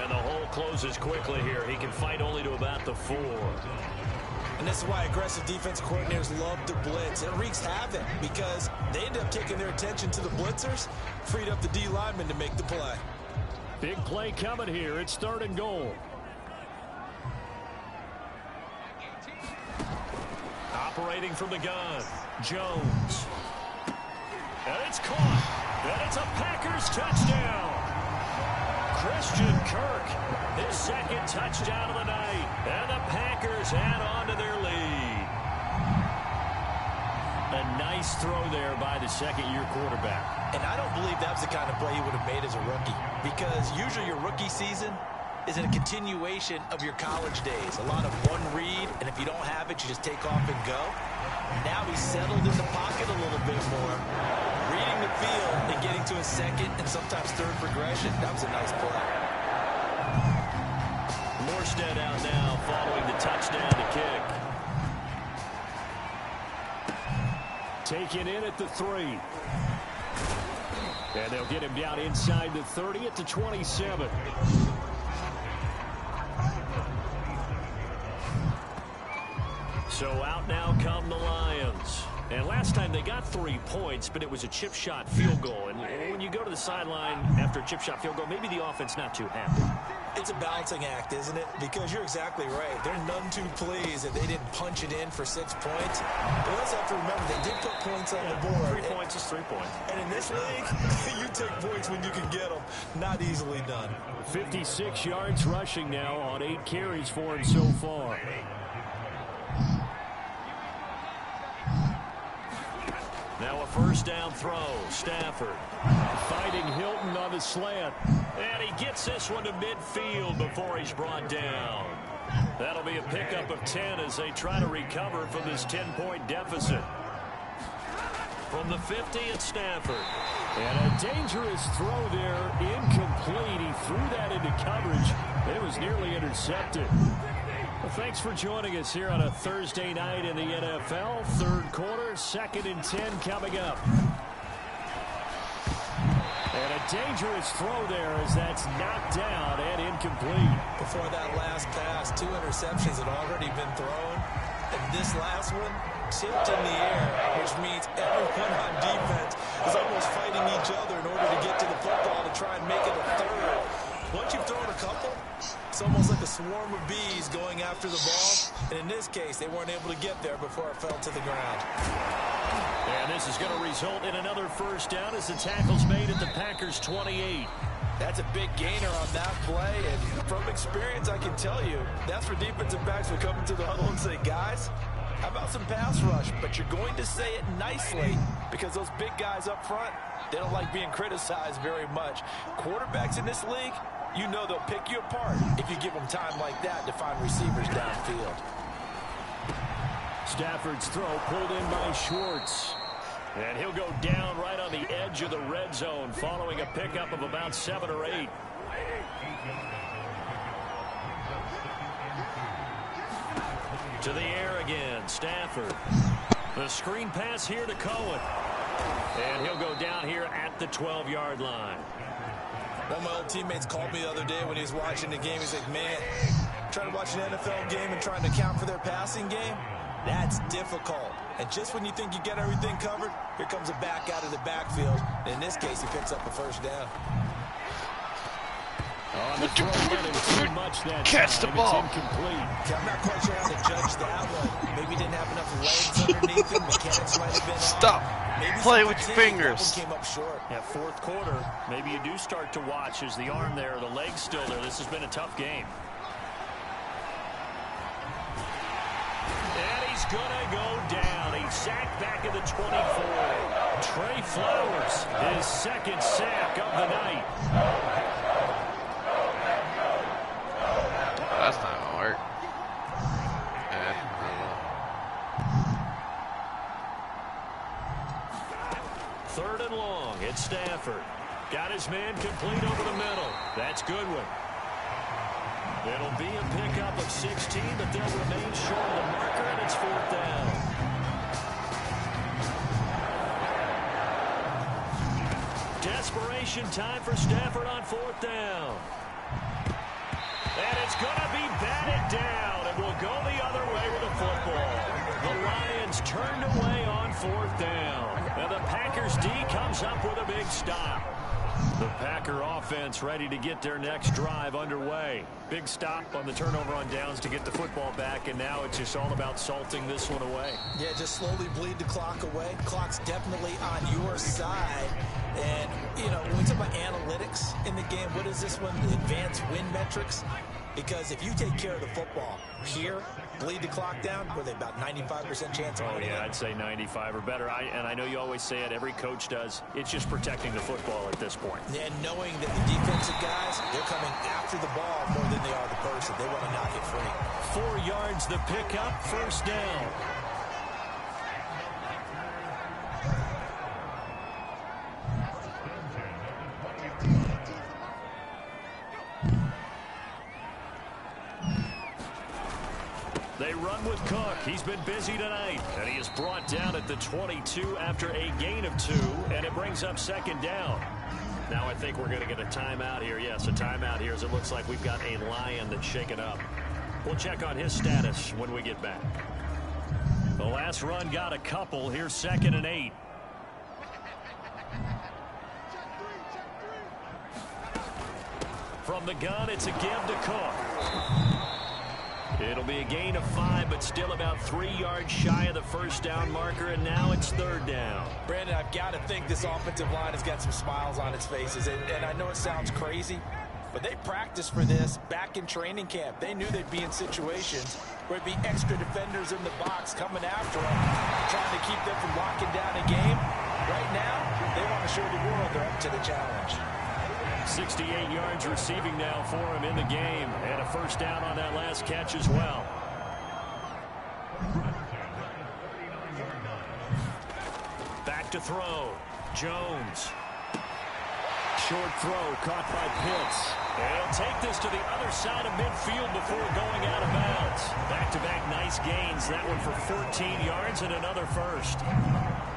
And the hole closes quickly here. He can fight only to about the 4. And this is why aggressive defense coordinators love to blitz. It wreaks havoc because they end up taking their attention to the blitzers, freed up the D lineman to make the play. Big play coming here. It's 3rd and goal. Operating from the gun, Jones. And it's caught. And it's a Packers touchdown. Christian Kirk, his 2nd touchdown of the night. And the Packers add on to their lead. A nice throw there by the 2nd-year quarterback. And I don't believe that was the kind of play he would have made as a rookie. Because usually your rookie season is in a continuation of your college days. A lot of one read, and if you don't have it, you just take off and go. Now he's settled in the pocket a little bit more, reading the field and getting to a 2nd and sometimes 3rd progression. That was a nice play. Morstead out now following the touchdown to kick. Taken in at the 3. And they'll get him down inside the 30 at the 27. So out now come the Lions. And last time they got 3 points, but it was a chip shot field goal. And when you go to the sideline after a chip shot field goal, maybe the offense not too happy. It's a balancing act, isn't it? Because you're exactly right. They're none too pleased that they didn't punch it in for 6 points. But let's have to remember, they did put points on the board. 3 points is 3 points. And in this league, you take points when you can get them. Not easily done. 56 yards rushing now on 8 carries for him so far. Now a 1st down throw. Stafford fighting Hilton on the slant. And he gets this one to midfield before he's brought down. That'll be a pickup of 10 as they try to recover from this 10-point deficit. From the 50 at Stafford. And a dangerous throw there. Incomplete. He threw that into coverage. It was nearly intercepted. Well, thanks for joining us here on a Thursday night in the NFL. 3rd quarter, 2nd and 10 coming up. And a dangerous throw there as that's knocked down and incomplete. Before that last pass, 2 interceptions had already been thrown. And this last one tipped in the air, which means everyone on defense is almost fighting each other in order to get to the football to try and make it a 3rd. Once you've thrown a couple, it's almost like a swarm of bees going after the ball. And in this case, they weren't able to get there before it fell to the ground. And this is going to result in another first down as the tackle's made at the Packers' 28. That's a big gainer on that play, and from experience, I can tell you, that's where defensive backs will come into the huddle and say, guys, how about some pass rush? But you're going to say it nicely because those big guys up front, they don't like being criticized very much. Quarterbacks in this league, you know they'll pick you apart if you give them time like that to find receivers downfield. Stafford's throw pulled in by Schwartz. And he'll go down right on the edge of the red zone following a pickup of about 7 or 8. To the air again, Stafford. The screen pass here to Cohen. And he'll go down here at the 12-yard line. One of my old teammates called me the other day when he was watching the game. He's like, man, trying to watch an NFL game and trying to account for their passing game, that's difficult. And just when you think you get everything covered, here comes a back out of the backfield. And in this case, he picks up a first down. On the throw, too much that catch the time. ball. It's incomplete. I'm not quite sure how to judge that one. Maybe he didn't have enough legs underneath him. Mechanics might have been Stop. Maybe Play some with your fatigue. fingers. That one came up short. Yeah, fourth quarter, maybe you do start to watch. Is the arm there, the leg's still there? This has been a tough game. And he's going to go down. He's sacked back at the 24. Trey Flowers, his second sack of the night. That's not going to work. Third and long, it's Stafford. Got his man complete over the middle. That's Goodwin. It'll be a pickup of 16, but they'll remain short of the marker, and it's fourth down. Desperation time for Stafford on fourth down. And it's going to be batted down, and will go the other way with the football. The Lions turned away on fourth down. And the Packers D comes up with a big stop. The Packer offense ready to get their next drive underway. Big stop on the turnover on downs to get the football back, and now it's just all about salting this one away. Yeah, just slowly bleed the clock away. Clock's definitely on your side. And, you know, when we talk about analytics in the game, what is this one? Advanced win metrics? Because if you take care of the football here, bleed the clock down, were they about 95% chance of winning? Oh, yeah, I'd say 95 or better. And I know you always say it, every coach does. It's just protecting the football at this point. And knowing that the defensive guys, they're coming after the ball more than they are the person. They want to knock it free. 4 yards the pickup, first down. They run with Cook. He's been busy tonight. And he is brought down at the 22 after a gain of 2. And it brings up second down. Now I think we're going to get a timeout here. Yes, a timeout here as it looks like we've got a Lion that's shaken up. We'll check on his status when we get back. The last run got a couple. Here's 2nd and 8. From the gun, it's a give to Cook. It'll be a gain of 5, but still about 3 yards shy of the first down marker, and now it's third down. Brandon, I've got to think this offensive line has got some smiles on its faces, and I know it sounds crazy, but they practiced for this back in training camp. They knew they'd be in situations where it'd be extra defenders in the box coming after them, trying to keep them from locking down a game. Right now, they want to show the world they're up to the challenge. 68 yards receiving now for him in the game, and a first down on that last catch as well. Back to throw. Jones. Short throw caught by Pitts. And he'll take this to the other side of midfield before going out of bounds. Back-to-back nice gains. That one for 14 yards and another first.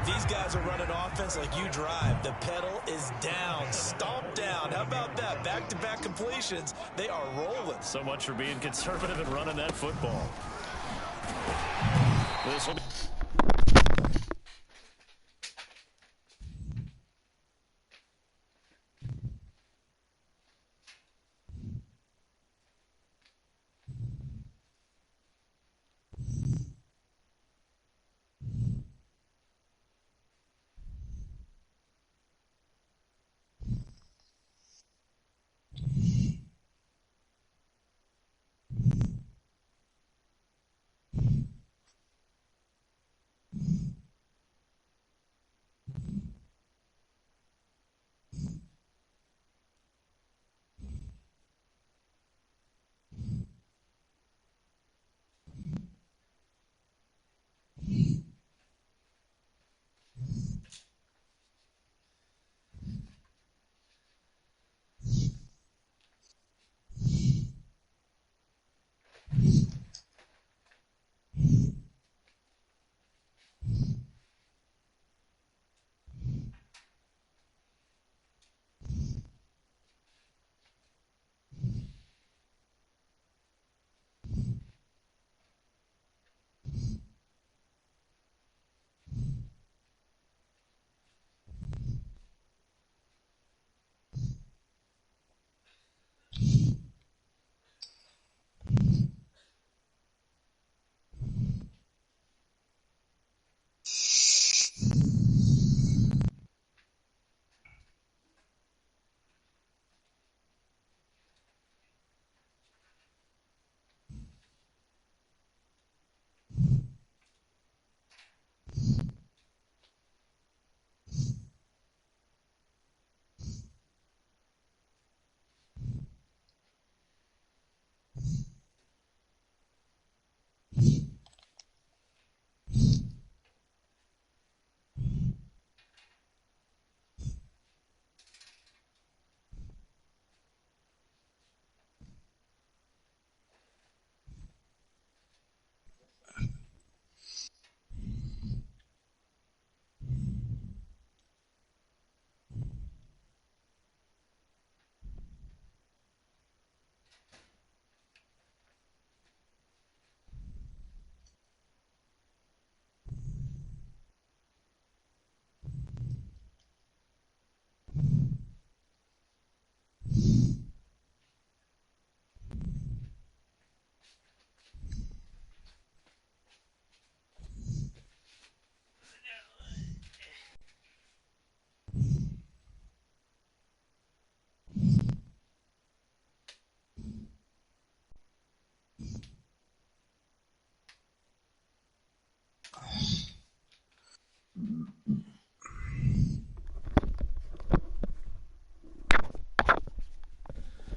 These guys are running offense like you drive. The pedal is down, stomped down. How about that? Back-to-back completions. They are rolling. So much for being conservative and running that football. This will be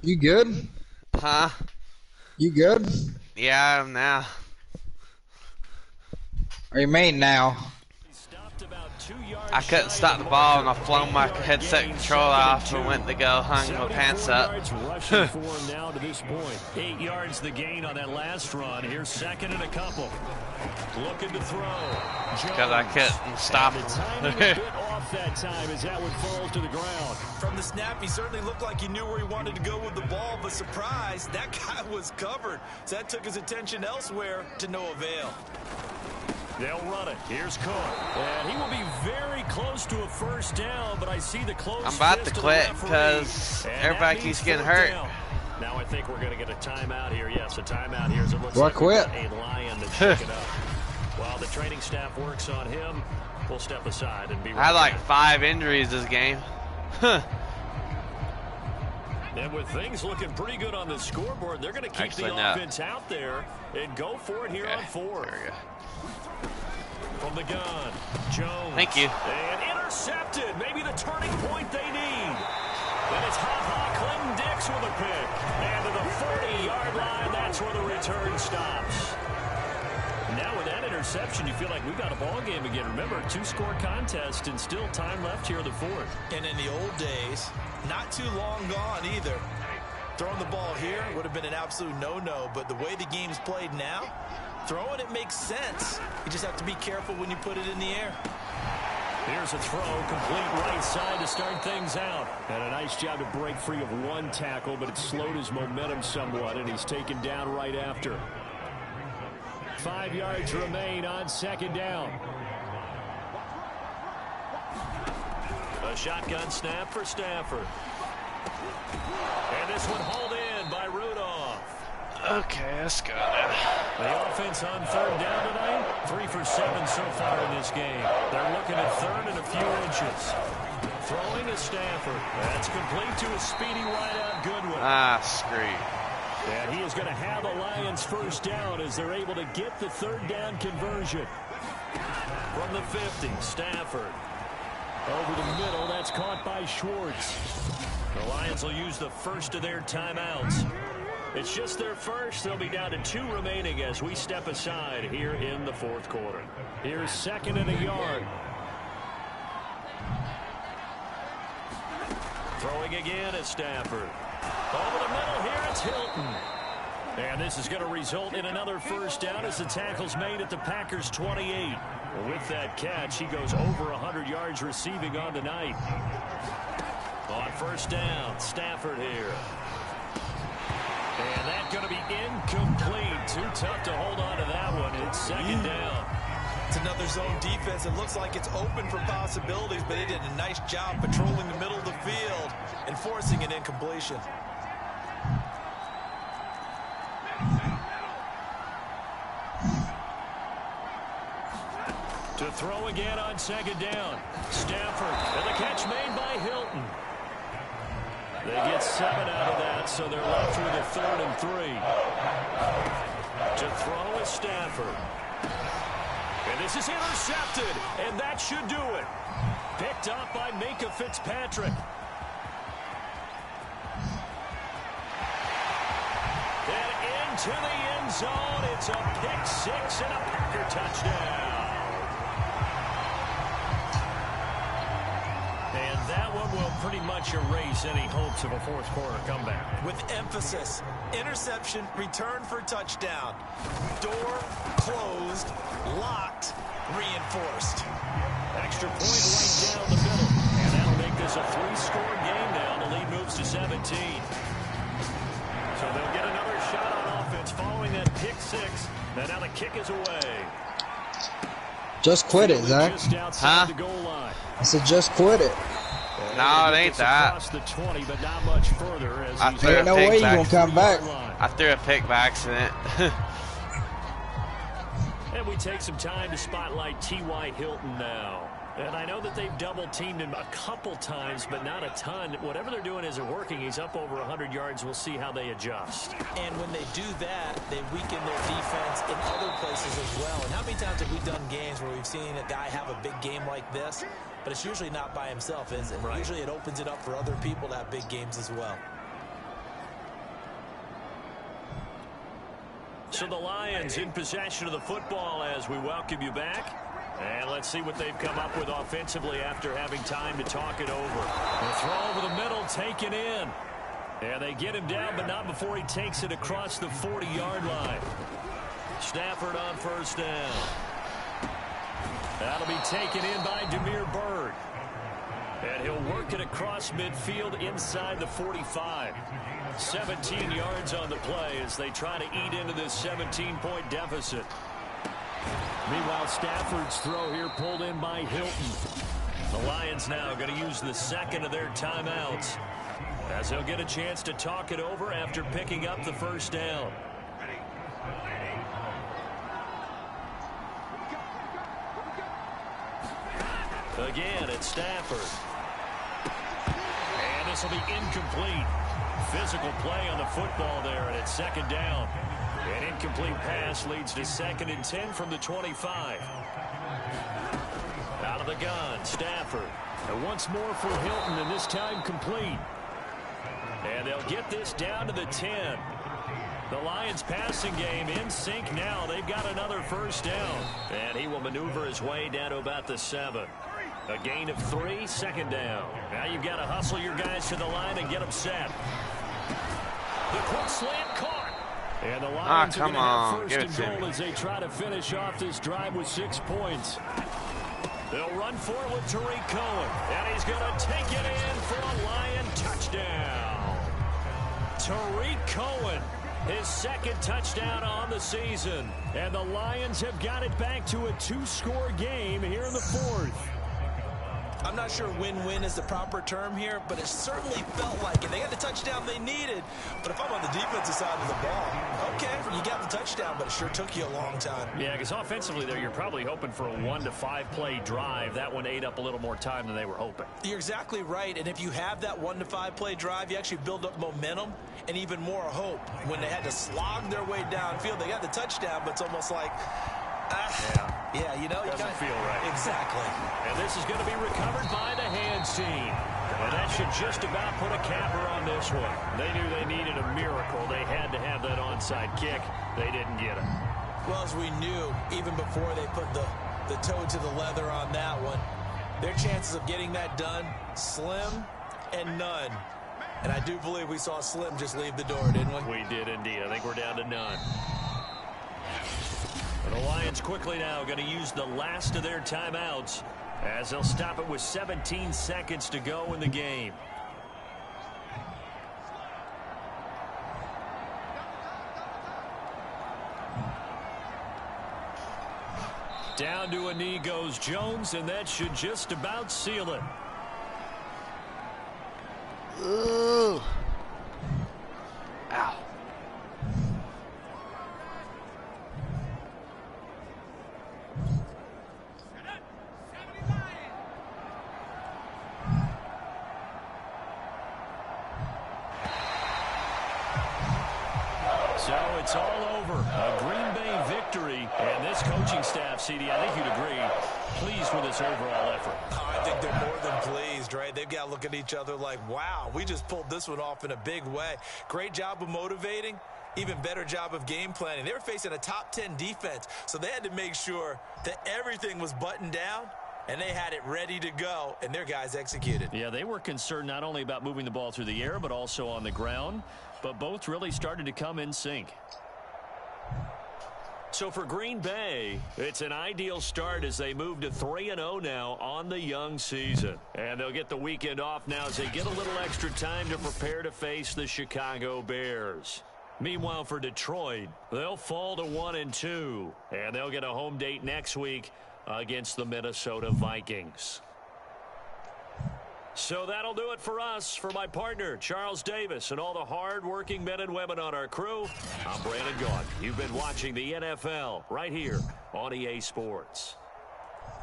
You good? Huh? You good? Yeah, I am now. Or you mean now? I couldn't stop the ball and I flung my headset controller off and went to go hung my pants up. Rushing for him now to this point. 8 yards the gain on that last run. Here's second and a couple. Looking to throw. Because I couldn't stop the him. timing a bit off that time as that one falls to the ground. From the snap, he certainly looked like he knew where he wanted to go with the ball, but surprise, that guy was covered. So that took his attention elsewhere to no avail. They'll run it. Here's Cook. And he will be very close to a first down, but I see the close. I'm about to quit because everybody keeps getting hurt. Down. Now I think we're going to get a timeout here. Yes, a timeout here as it looks Why like quit? a Lion to check it up. While the training staff works on him, we'll step aside and be right I had like back. 5 injuries this game. And with things looking pretty good on the scoreboard, they're going to keep Actually, the no. offense out there and go for it here on 4th. There we go. From the gun, Jones. Thank you. And intercepted. Maybe the turning point they need. And it's Clinton Dix with a pick. And to the 40-yard line, that's where the return stops. Now with that interception, you feel like we've got a ball game again. Remember, 2-score contest and still time left here in the 4th. And in the old days, not too long gone either. Throwing the ball here would have been an absolute no-no, but the way the game's played now, throwing it makes sense. You just have to be careful when you put it in the air. Here's a throw, complete right side to start things out. And a nice job to break free of one tackle, but it slowed his momentum somewhat, and he's taken down right after. 5 yards remain on second down. A shotgun snap for Stafford. And this one hauled in by Rudolph. Okay, let's go now. The offense on third down tonight, 3 for 7 so far in this game. They're looking at third and a few inches. Throwing to Stafford. That's complete to a speedy wideout Goodwin. Ah, screw. And he is going to have the Lions first down as they're able to get the third down conversion. From the 50, Stafford. Over the middle, that's caught by Schwartz. The Lions will use the first of their timeouts. It's just their first. They'll be down to 2 remaining as we step aside here in the 4th quarter. Here's second and a yard. Throwing again at Stafford. Over the middle here, it's Hilton. And this is going to result in another first down as the tackle's made at the Packers' 28. With that catch, he goes over 100 yards receiving on the night. On first down, Stafford here. And that's going to be incomplete. Too tough to hold on to that one. It's second down. It's another zone defense. It looks like it's open for possibilities, but they did a nice job patrolling the middle of the field and forcing an incompletion. To throw again on second down. Stafford, and the catch made by Hilton. They get 7 out of that, so they're left with a 3rd and 3. To throw is Stafford. And this is intercepted, and that should do it. Picked up by Minka Fitzpatrick. And into the end zone. It's a pick 6 and a Packer touchdown. And that one will pretty much erase any hopes of a 4th quarter comeback. With emphasis, interception, return for touchdown. Door closed, locked, reinforced. Extra point right down the middle. And that'll make this a 3-score game now. The lead moves to 17. So they'll get another shot on offense following that pick 6. And now the kick is away. Just quit it, Zach. Just outside the goal line. I said just quit it. No, it ain't that. Across the 20, but not much further as I he's threw a Ain't no way pick you gonna back. come back. I threw a pick by accident. And we take some time to spotlight T.Y. Hilton now. And I know that they've double-teamed him a couple times, but not a ton. Whatever they're doing isn't working. He's up over 100 yards. We'll see how they adjust. And when they do that, they weaken their defense in other places as well. And how many times have we done games where we've seen a guy have a big game like this, but it's usually not by himself, is it? Right. Usually it opens it up for other people to have big games as well. So the Lions in possession of the football as we welcome you back. And let's see what they've come up with offensively after having time to talk it over. The throw over the middle, taken in. And they get him down, but not before he takes it across the 40-yard line. Stafford on first down. That'll be taken in by Demir Bird. And he'll work it across midfield inside the 45. 17 yards on the play as they try to eat into this 17-point deficit. Meanwhile, Stafford's throw here pulled in by Hilton. The Lions now going to use the second of their timeouts as they'll get a chance to talk it over after picking up the first down. Again, it's Stafford. And this will be incomplete. Physical play on the football there, and it's second down. An incomplete pass leads to 2nd and 10 from the 25. Out of the gun, Stafford. And once more for Hilton, and this time complete. And they'll get this down to the 10. The Lions passing game in sync now. They've got another first down. And he will maneuver his way down to about the 7. A gain of 3, second down. Now you've got to hustle your guys to the line and get them set. The quick slant caught. And the Lions are going to have first and goal as they try to finish off this drive with 6 points. They'll run for it with Tariq Cohen. And he's going to take it in for a Lion touchdown. Tariq Cohen, his 2nd touchdown on the season. And the Lions have got it back to a 2-score game here in the 4th. I'm not sure win-win is the proper term here, but it certainly felt like it. They got the touchdown they needed, but if I'm on the defensive side of the ball, okay, you got the touchdown, but it sure took you a long time. Yeah, because offensively there, you're probably hoping for a 1 to 5 play drive. That one ate up a little more time than they were hoping. You're exactly right, and if you have that 1 to 5 play drive, you actually build up momentum and even more hope. When they had to slog their way downfield, they got the touchdown, but it's almost like, yeah, you know, doesn't feel right. Exactly. And this is going to be recovered by the hands team. And that should just about put a capper on this one. They knew they needed a miracle. They had to have that onside kick. They didn't get it. Well, as we knew, even before they put the toe to the leather on that one, their chances of getting that done, slim and none. And I do believe we saw Slim just leave the door, didn't we? We did indeed. I think we're down to none. The Lions quickly now going to use the last of their timeouts as they'll stop it with 17 seconds to go in the game. Down to a knee goes Jones, and that should just about seal it. Ooh. Ow. So it's all over. A Green Bay victory. And this coaching staff, CD, I think you'd agree, pleased with this overall effort. I think they're more than pleased, right? They've got to look at each other like, wow, we just pulled this one off in a big way. Great job of motivating. Even better job of game planning. They were facing a top 10 defense, so they had to make sure that everything was buttoned down, and they had it ready to go, and their guys executed. Yeah, they were concerned not only about moving the ball through the air, but also on the ground. But both really started to come in sync. So for Green Bay, it's an ideal start as they move to 3-0 now on the young season. And they'll get the weekend off now as they get a little extra time to prepare to face the Chicago Bears. Meanwhile, for Detroit, they'll fall to 1-2, and they'll get a home date next week against the Minnesota Vikings. So that'll do it for us. For my partner, Charles Davis, and all the hard-working men and women on our crew, I'm Brandon Gaudin. You've been watching the NFL right here on EA Sports.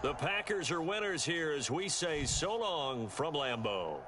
The Packers are winners here as we say so long from Lambeau.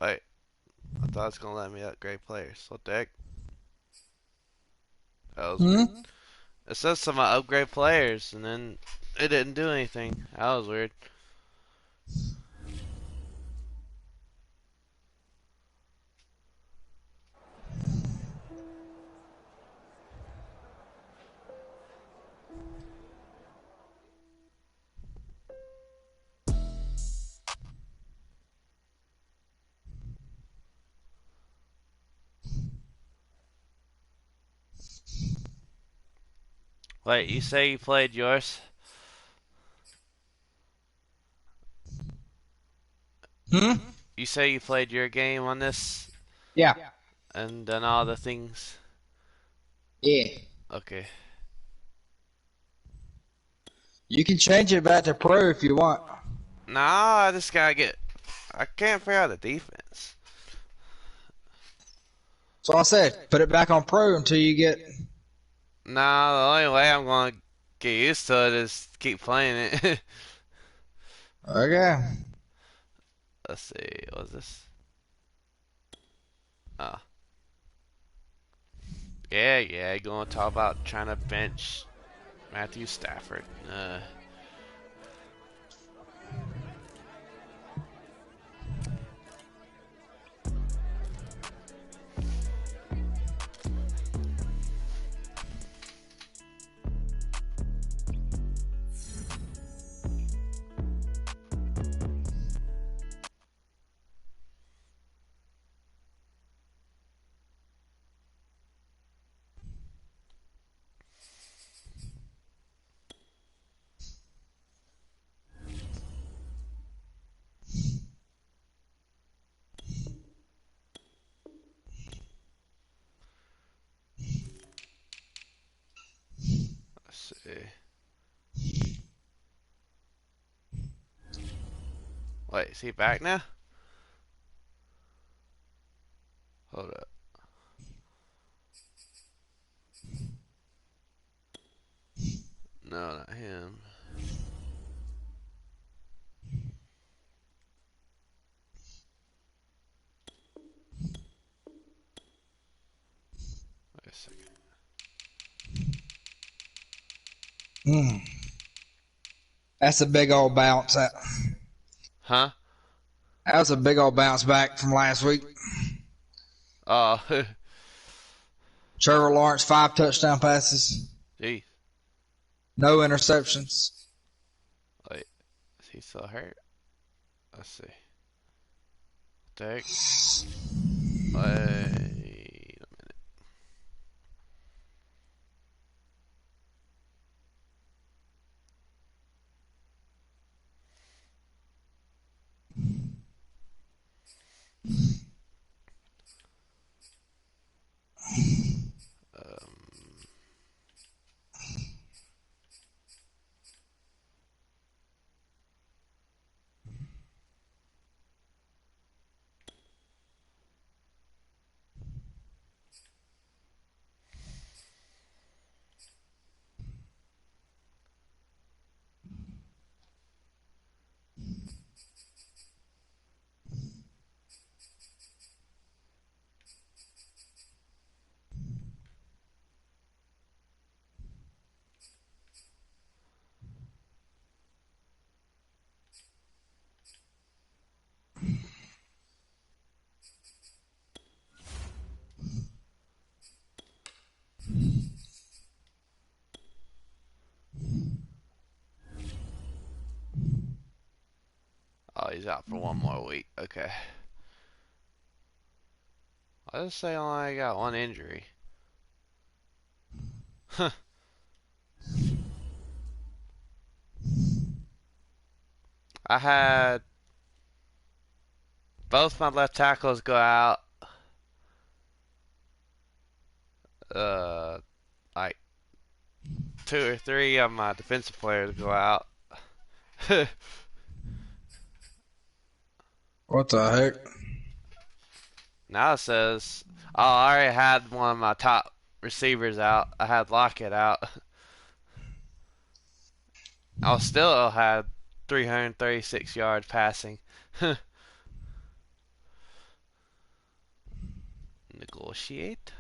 Wait, I thought it was gonna let me upgrade players. What the heck? That was weird. It says some upgrade players, and then it didn't do anything. That was weird. Wait, you say you played yours? You say you played your game on this Yeah. and done all the things? Yeah. Okay. You can change it back to pro if you want. Nah, I just gotta get. I can't figure out the defense. So I said, put it back on pro until you get. Nah, the only way I'm gonna get used to it is keep playing it. Okay. Let's see, what's this? Ah. Yeah, gonna talk about trying to bench Matthew Stafford. Let's see. Wait, is he back now? Hold up. No, not him. Wait a second. That's a big old bounce. That Huh? was a big old bounce back from last week. Oh, Trevor Lawrence, 5 touchdown passes, jeez. no interceptions. Wait, is he still hurt? Let's see. Take. Wait a minute. Oh, he's out for one more week. Okay. I'll just say I only got one injury. Huh. I had both my left tackles go out. like 2 or 3 of my defensive players go out. What the heck? Now it says, oh, I already had one of my top receivers out. I had Lockett out. I still had 336 yards passing. Negotiate.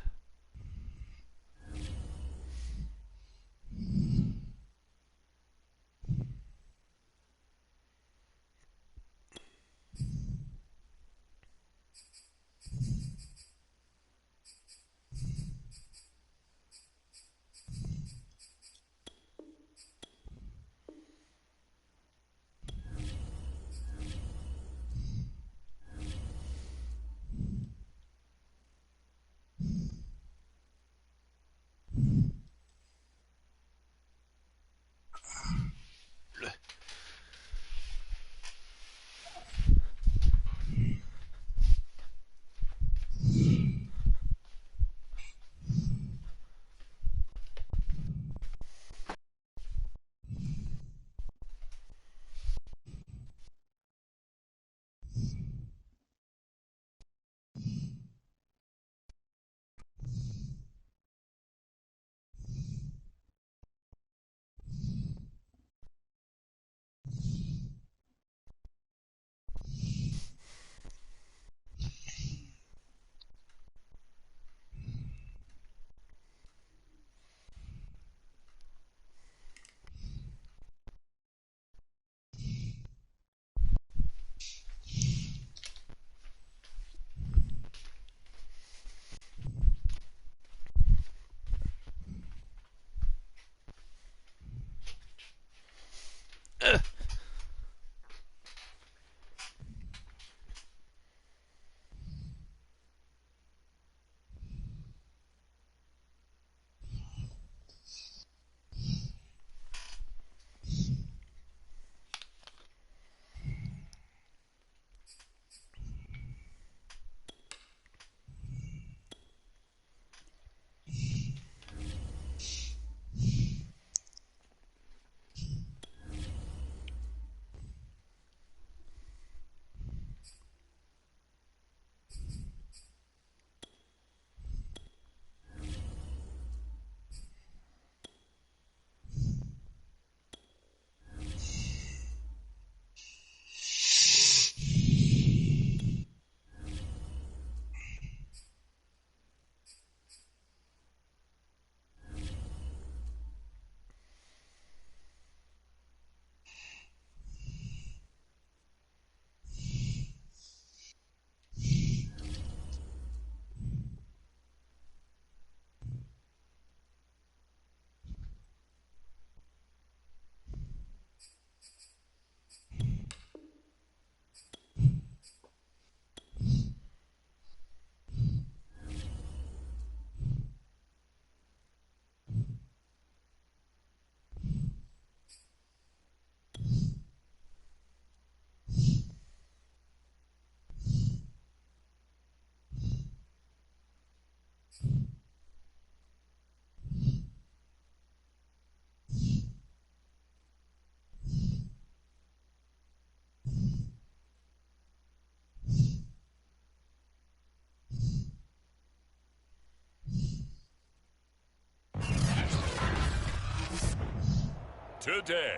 Today,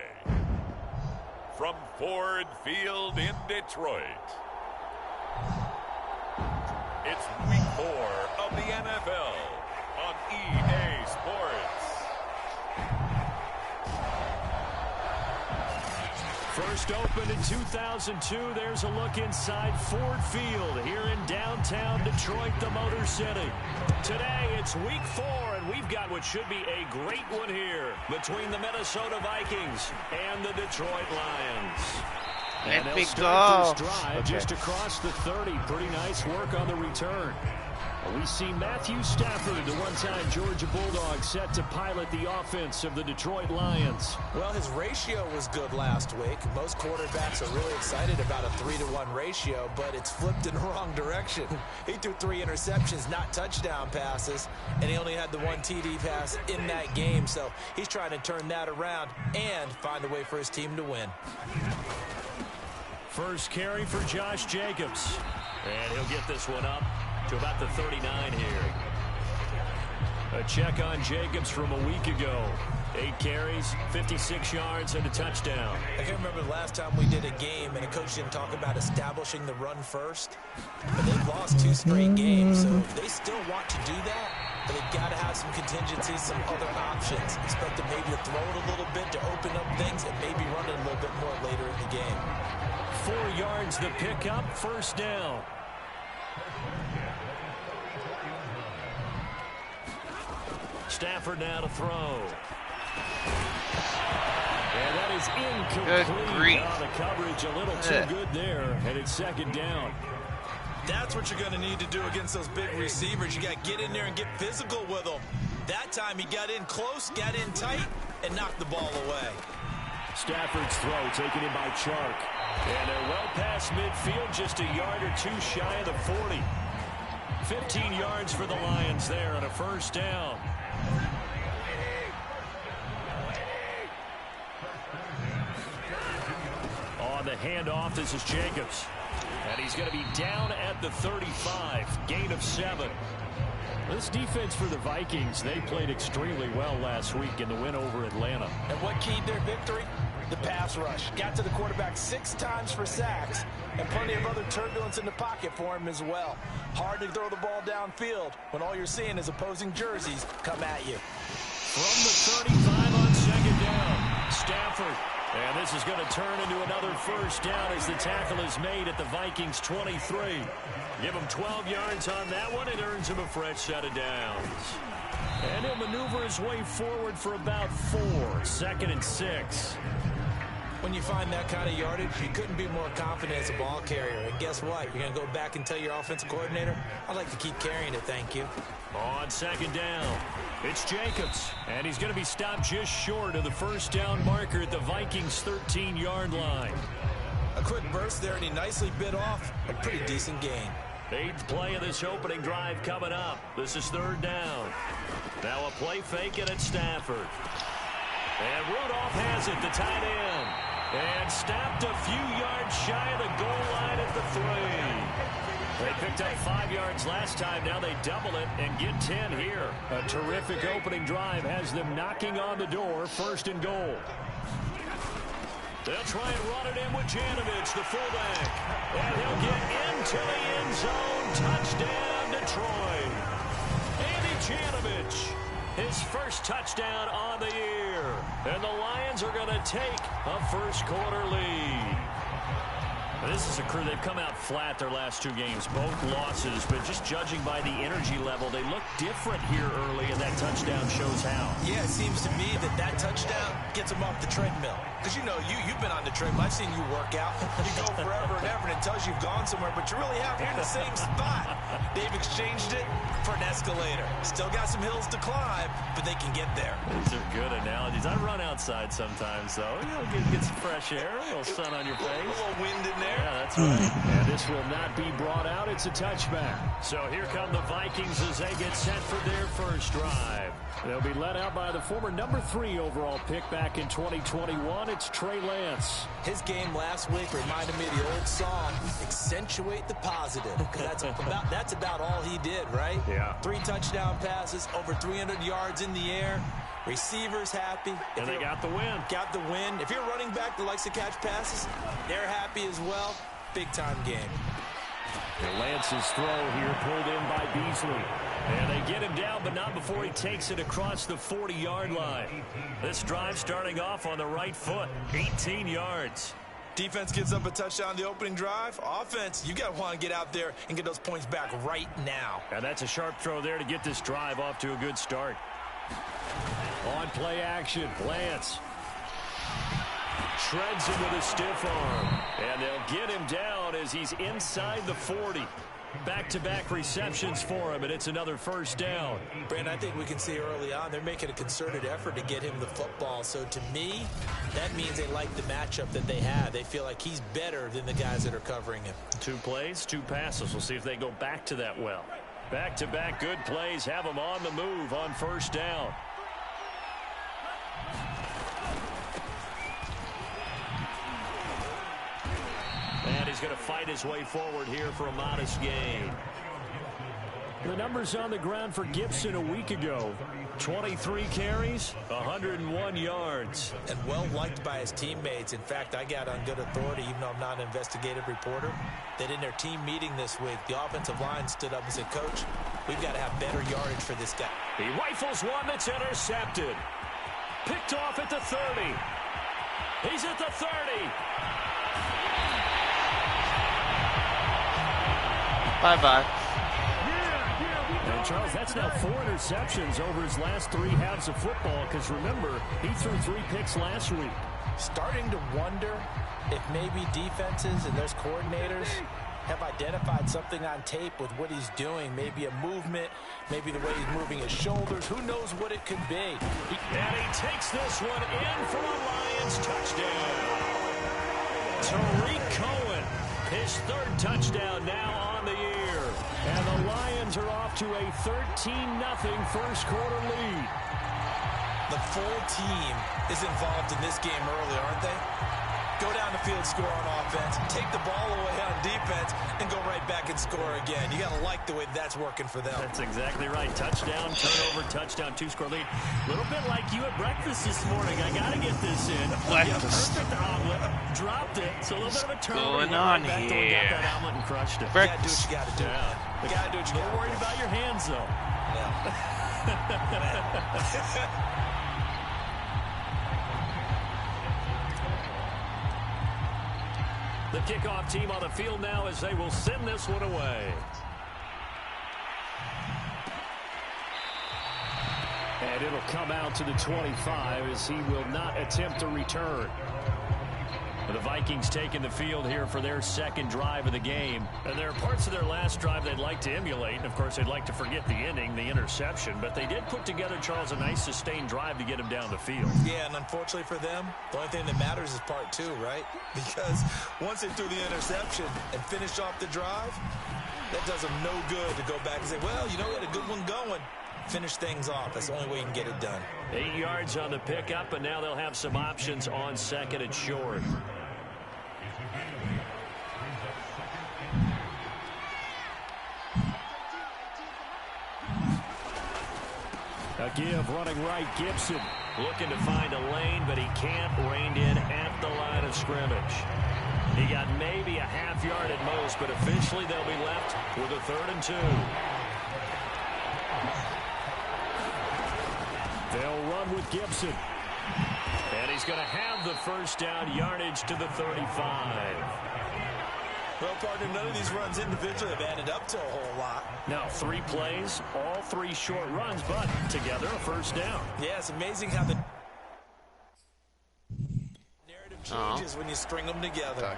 from Ford Field in Detroit, it's week 4 of the NFL on EA Sports. First opened in 2002, there's a look inside Ford Field here in downtown Detroit, the Motor City. Today, it's week 4, and we've got what should be a great one here between the Minnesota Vikings and the Detroit Lions. And they'll start this drive just across the 30. Pretty nice work on the return. We see Matthew Stafford, the one-time Georgia Bulldog, set to pilot the offense of the Detroit Lions. Well, his ratio was good last week. Most quarterbacks are really excited about a 3-to-1 ratio, but it's flipped in the wrong direction. He threw 3 interceptions, not touchdown passes, and he only had the 1 TD pass in that game. So he's trying to turn that around and find a way for his team to win. First carry for Josh Jacobs. And he'll get this one up to about the 39 here. A check on Jacobs from a week ago. 8 carries, 56 yards, and a touchdown. I can't remember the last time we did a game and a coach didn't talk about establishing the run first. But they've lost 2 straight games, so they still want to do that. But they've got to have some contingencies, some other options. Expect them maybe to throw it a little bit to open up things and maybe run it a little bit more later in the game. 4 yards the pickup, first down. Stafford now to throw. And that is incomplete. The coverage a little too good there, and it's second down. That's what you're going to need to do against those big receivers. You got to get in there and get physical with them. That time he got in close, got in tight, and knocked the ball away. Stafford's throw taken in by Chark. And they're well past midfield, just a yard or 2 shy of the 40. 15 yards for the Lions there on a first down. On the handoff, this is Jacobs. And he's going to be down at the 35. Gain of 7. This defense for the Vikings, they played extremely well last week in the win over Atlanta. And what keyed their victory? The pass rush. Got to the quarterback 6 times for sacks, and plenty of other turbulence in the pocket for him as well. Hard to throw the ball downfield when all you're seeing is opposing jerseys come at you. From the 35 on second down, Stafford. And this is going to turn into another first down as the tackle is made at the Vikings 23. Give him 12 yards on that one. It earns him a fresh set of downs. And he'll maneuver his way forward for about 4. 2nd and 6. When you find that kind of yardage, you couldn't be more confident as a ball carrier. And guess what? You're going to go back and tell your offensive coordinator, I'd like to keep carrying it, thank you. On second down, it's Jacobs. And he's going to be stopped just short of the first down marker at the Vikings' 13-yard line. A quick burst there, and he nicely bit off a pretty decent gain. 8th play of this opening drive coming up. This is 3rd down. Now a play fake it at Stafford. And Rudolph has it, the tight end. And stopped a few yards shy of the goal line at the 3. They picked up 5 yards last time. Now they double it and get 10 here. A terrific opening drive has them knocking on the door. 1st and goal. They'll try and run it in with Janovich, the fullback. And he'll get into the end zone. Touchdown, Detroit. Andy Janovich, his first touchdown on the year. And the Lions are going to take a first-quarter lead. This is a crew, they've come out flat their last 2 games, both losses, but just judging by the energy level, they look different here early, and that touchdown shows how. Yeah, it seems to me that touchdown gets them off the treadmill. Because you know, you've been on the treadmill. I've seen you work out. You go forever and ever, and it tells you you've gone somewhere, but you really have. You're in the same spot. They've exchanged it for an escalator. Still got some hills to climb, but they can get there. These are good analogies. I run outside sometimes, though. You know, get some fresh air, a little sun on your face. A little wind in there. Yeah, that's right. And this will not be brought out. It's a touchback. So here come the Vikings as they get set for their first drive. They'll be led out by the former number 3 overall pick back in 2021. It's Trey Lance. His game last week reminded me of the old song, Accentuate the Positive. Because that's about all he did, right? Yeah. 3 touchdown passes, over 300 yards in the air. Receivers happy. And they got the win. Got the win. If you're a running back that likes to catch passes, they're happy as well. Big-time game. And Lance's throw here pulled in by Beasley. And they get him down, but not before he takes it across the 40-yard line. This drive starting off on the right foot. 18 yards. Defense gives up a touchdown the opening drive. Offense, you got to want to get out there and get those points back right now. And that's a sharp throw there to get this drive off to a good start. On play action, Lance shreds him with a stiff arm. And they'll get him down as he's inside the 40. Back-to-back receptions for him, and it's another first down. Brandon, I think we can see early on they're making a concerted effort to get him the football. So to me, that means they like the matchup that they have. They feel like he's better than the guys that are covering him. 2 plays, 2 passes. We'll see if they go back to that well. Back-to-back good plays have him on the move on first down. And he's going to fight his way forward here for a modest gain. The numbers on the ground for Gibson a week ago. 23 carries, 101 yards. And well liked by his teammates. In fact, I got on good authority, even though I'm not an investigative reporter, that in their team meeting this week, the offensive line stood up and said, Coach, we've got to have better yardage for this guy. He rifles one that's intercepted. Picked off at the 30. He's at the 30. Bye-bye. And Charles, that's now 4 interceptions over his last 3 halves of football, because remember, he threw 3 picks last week. Starting to wonder if maybe defenses and those coordinators have identified something on tape with what he's doing. Maybe a movement, maybe the way he's moving his shoulders. Who knows what it could be. And he takes this one in for a Lions touchdown. Tariq Cohen, his 3rd touchdown now on the year. And the Lions are off to a 13-0 first quarter lead. The full team is involved in this game early, aren't they? Go down the field, score on offense, take the ball away on defense, and go right back and score again. You got to like the way that's working for them. That's exactly right. Touchdown, turnover, touchdown, 2-score lead. A little bit like you at breakfast this morning. I got to get this in. Breakfast. Perfect omelet. Dropped it. So a little bit of a turnover. Going on Got here? that omelet and crushed it. Breakfast. You got to do what you got to do. Yeah. You got to do what you got to do. Don't worry about your hands, though. The kickoff team on the field now as they will send this one away. And it'll come out to the 25 as he will not attempt to return. The Vikings taking the field here for their 2nd drive of the game. And there are parts of their last drive they'd like to emulate. And, of course, they'd like to forget the ending, the interception. But they did put together, Charles, a nice sustained drive to get him down the field. Yeah, and unfortunately for them, the only thing that matters is part 2, right? Because once they threw the interception and finished off the drive, that does them no good to go back and say, well, you know, we had a good one going. Finish things off. That's the only way you can get it done. 8 yards on the pickup, and now they'll have some options on 2nd and short. A give running right, Gibson. Looking to find a lane, but he can't. Reined in at the line of scrimmage. He got maybe a half yard at most, but officially they'll be left with a 3rd and 2. They'll run with Gibson. And he's going to have the first down, yardage to the 35. Well, partner, none of these runs individually have added up to a whole lot. Now 3 plays, all 3 short runs, but together a first down. Yeah, it's amazing how the narrative changes when you string them together.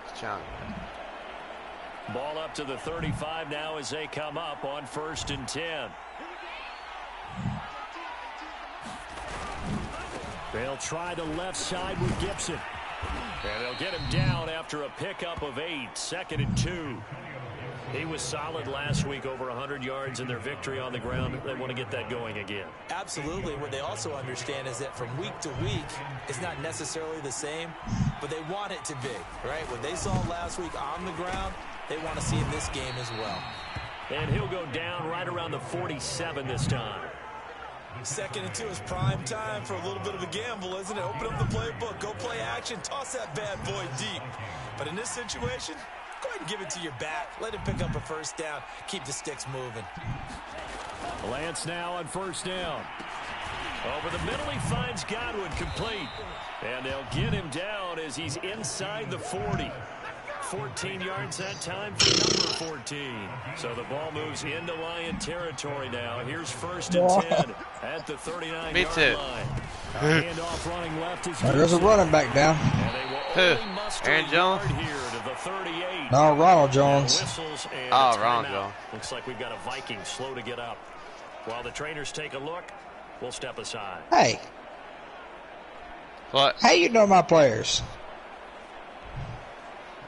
Ball up to the 35 now as they come up on 1st and 10. They'll try the left side with Gibson. And they'll get him down after a pickup of 8, 2nd and 2. He was solid last week, over 100 yards in their victory on the ground. They want to get that going again. Absolutely. What they also understand is that from week to week, it's not necessarily the same, but they want it to be, right? What they saw last week on the ground, they want to see in this game as well. And he'll go down right around the 47 this time. 2nd and 2 is prime time for a little bit of a gamble, isn't it? Open up the playbook, go play action, toss that bad boy deep. But in this situation, go ahead and give it to your back. Let him pick up a first down. Keep the sticks moving. Lance now on 1st down. Over the middle, he finds Godwin complete. And they'll get him down as he's inside the 40. 14 yards that time for number 14. So the ball moves into Lion territory now. Here's 1st and 10 at the 39-yard line. Handoff running left is There's a running back down. And they will Who? only muster Aaron a Jones? yard here to the 38. No, Ronald Now Jones. whistles and Oh, a Ronald timeout. Jones. Looks like we've got a Viking slow to get up. While the trainers take a look, we'll step aside. Hey, What? how you know my players?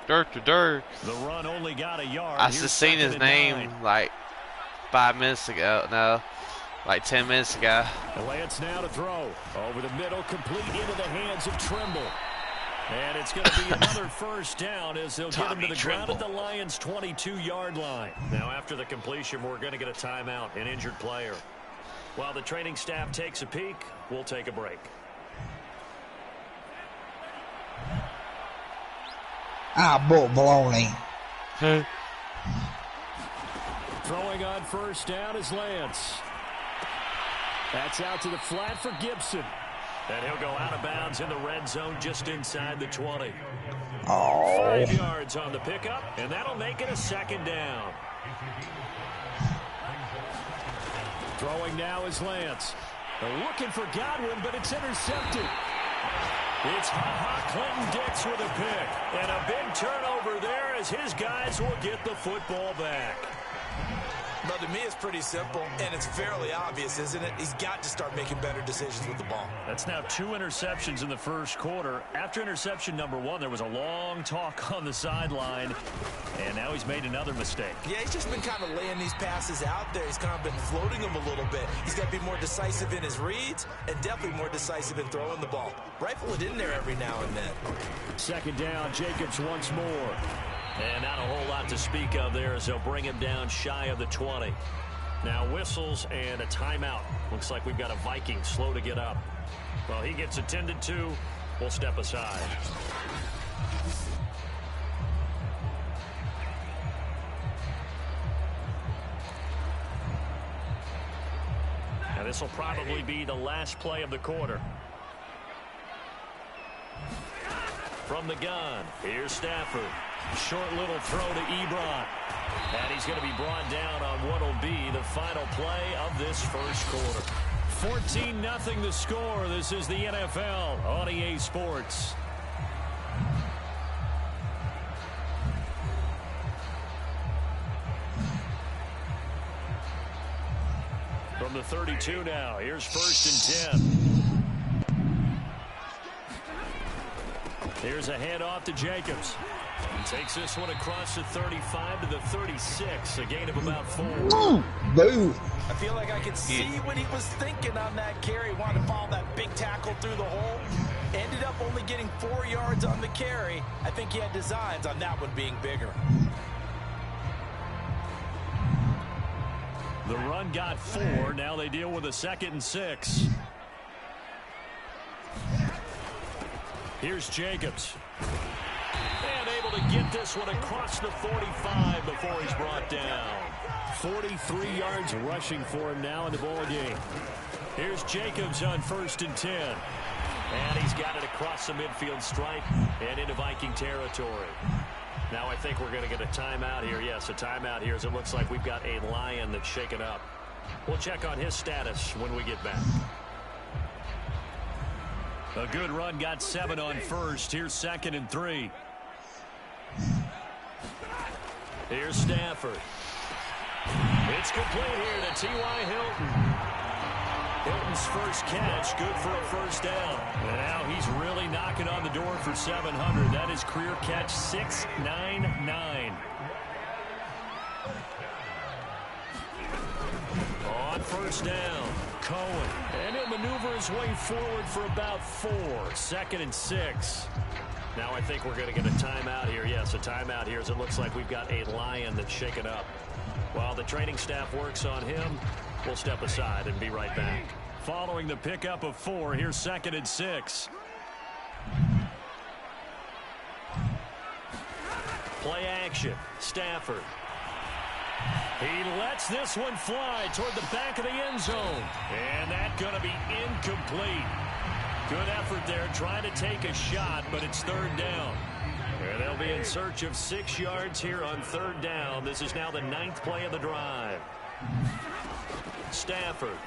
Dirk to Dirk. The run only got a yard. I Here's just seen his second and name 9. like 5 minutes ago. No, like 10 minutes ago. The Lance now to throw. Over the middle, complete into the hands of Trimble. And it's going to be another first down as they'll get him to the ground at the Lions' 22-yard line. Now, after the completion, we're going to get a timeout, an injured player. While the training staff takes a peek, we'll take a break. Ah, bull baloney. Throwing on first down is Lance. That's out to the flat for Gibson. And he'll go out of bounds in the red zone just inside the 20. Oh. 5 yards on the pickup, and that'll make it a second down. Throwing now is Lance. They're looking for Godwin, but it's intercepted. It's Clinton Dix with a pick. And a big turnover there as his guys will get the football back. But to me, it's pretty simple, and it's fairly obvious, isn't it? He's got to start making better decisions with the ball. That's now 2 interceptions in the first quarter. After interception number 1, there was a long talk on the sideline, and now he's made another mistake. Yeah, he's just been kind of laying these passes out there. He's kind of been floating them a little bit. He's got to be more decisive in his reads and definitely more decisive in throwing the ball. Rifle it in there every now and then. Second down, Jacobs once more. And not a whole lot to speak of there as they'll bring him down shy of the 20. Now whistles and a timeout. Looks like we've got a Viking slow to get up. Well, he gets attended to. We'll step aside. Now this will probably be the last play of the quarter. From the gun, here's Stafford. Short little throw to Ebron. And he's going to be brought down on what will be the final play of this first quarter. 14-0 the score. This is the NFL on EA Sports. From the 32 now, here's 1st and 10. Here's a handoff to Jacobs. He takes this one across the 35 to the 36, a gain of about 4. Boo. I feel like I could see what he was thinking on that carry. Wanted to follow that big tackle through the hole. Ended up only getting 4 yards on the carry. I think he had designs on that one being bigger. The run got 4. Now they deal with a 2nd and 6. Here's Jacobs. And able to get this one across the 45 before he's brought down. 43 yards rushing for him now in the ball game. Here's Jacobs on 1st and 10. And he's got it across the midfield stripe and into Viking territory. Now I think we're going to get a timeout here. Yes, a timeout here as it looks like we've got a Lion that's shaken up. We'll check on his status when we get back. A good run, got 7 on 1st. Here's 2nd and 3. Here's Stafford. It's complete here to T.Y. Hilton. Hilton's first catch, good for a 1st down. And now he's really knocking on the door for 700. That is career catch 699. On 1st down, Cohen. And he'll maneuver his way forward for about 4. 2nd and 6. Now I think we're going to get a timeout here. Yes, a timeout here as it looks like we've got a Lion that's shaken up. While the training staff works on him, we'll step aside and be right back. Following the pickup of 4, here's 2nd and 6. Play action. Stafford. He lets this one fly toward the back of the end zone. And that's going to be incomplete. Good effort there trying to take a shot, but it's 3rd down. And they'll be in search of 6 yards here on 3rd down. This is now the 9th play of the drive. Stafford.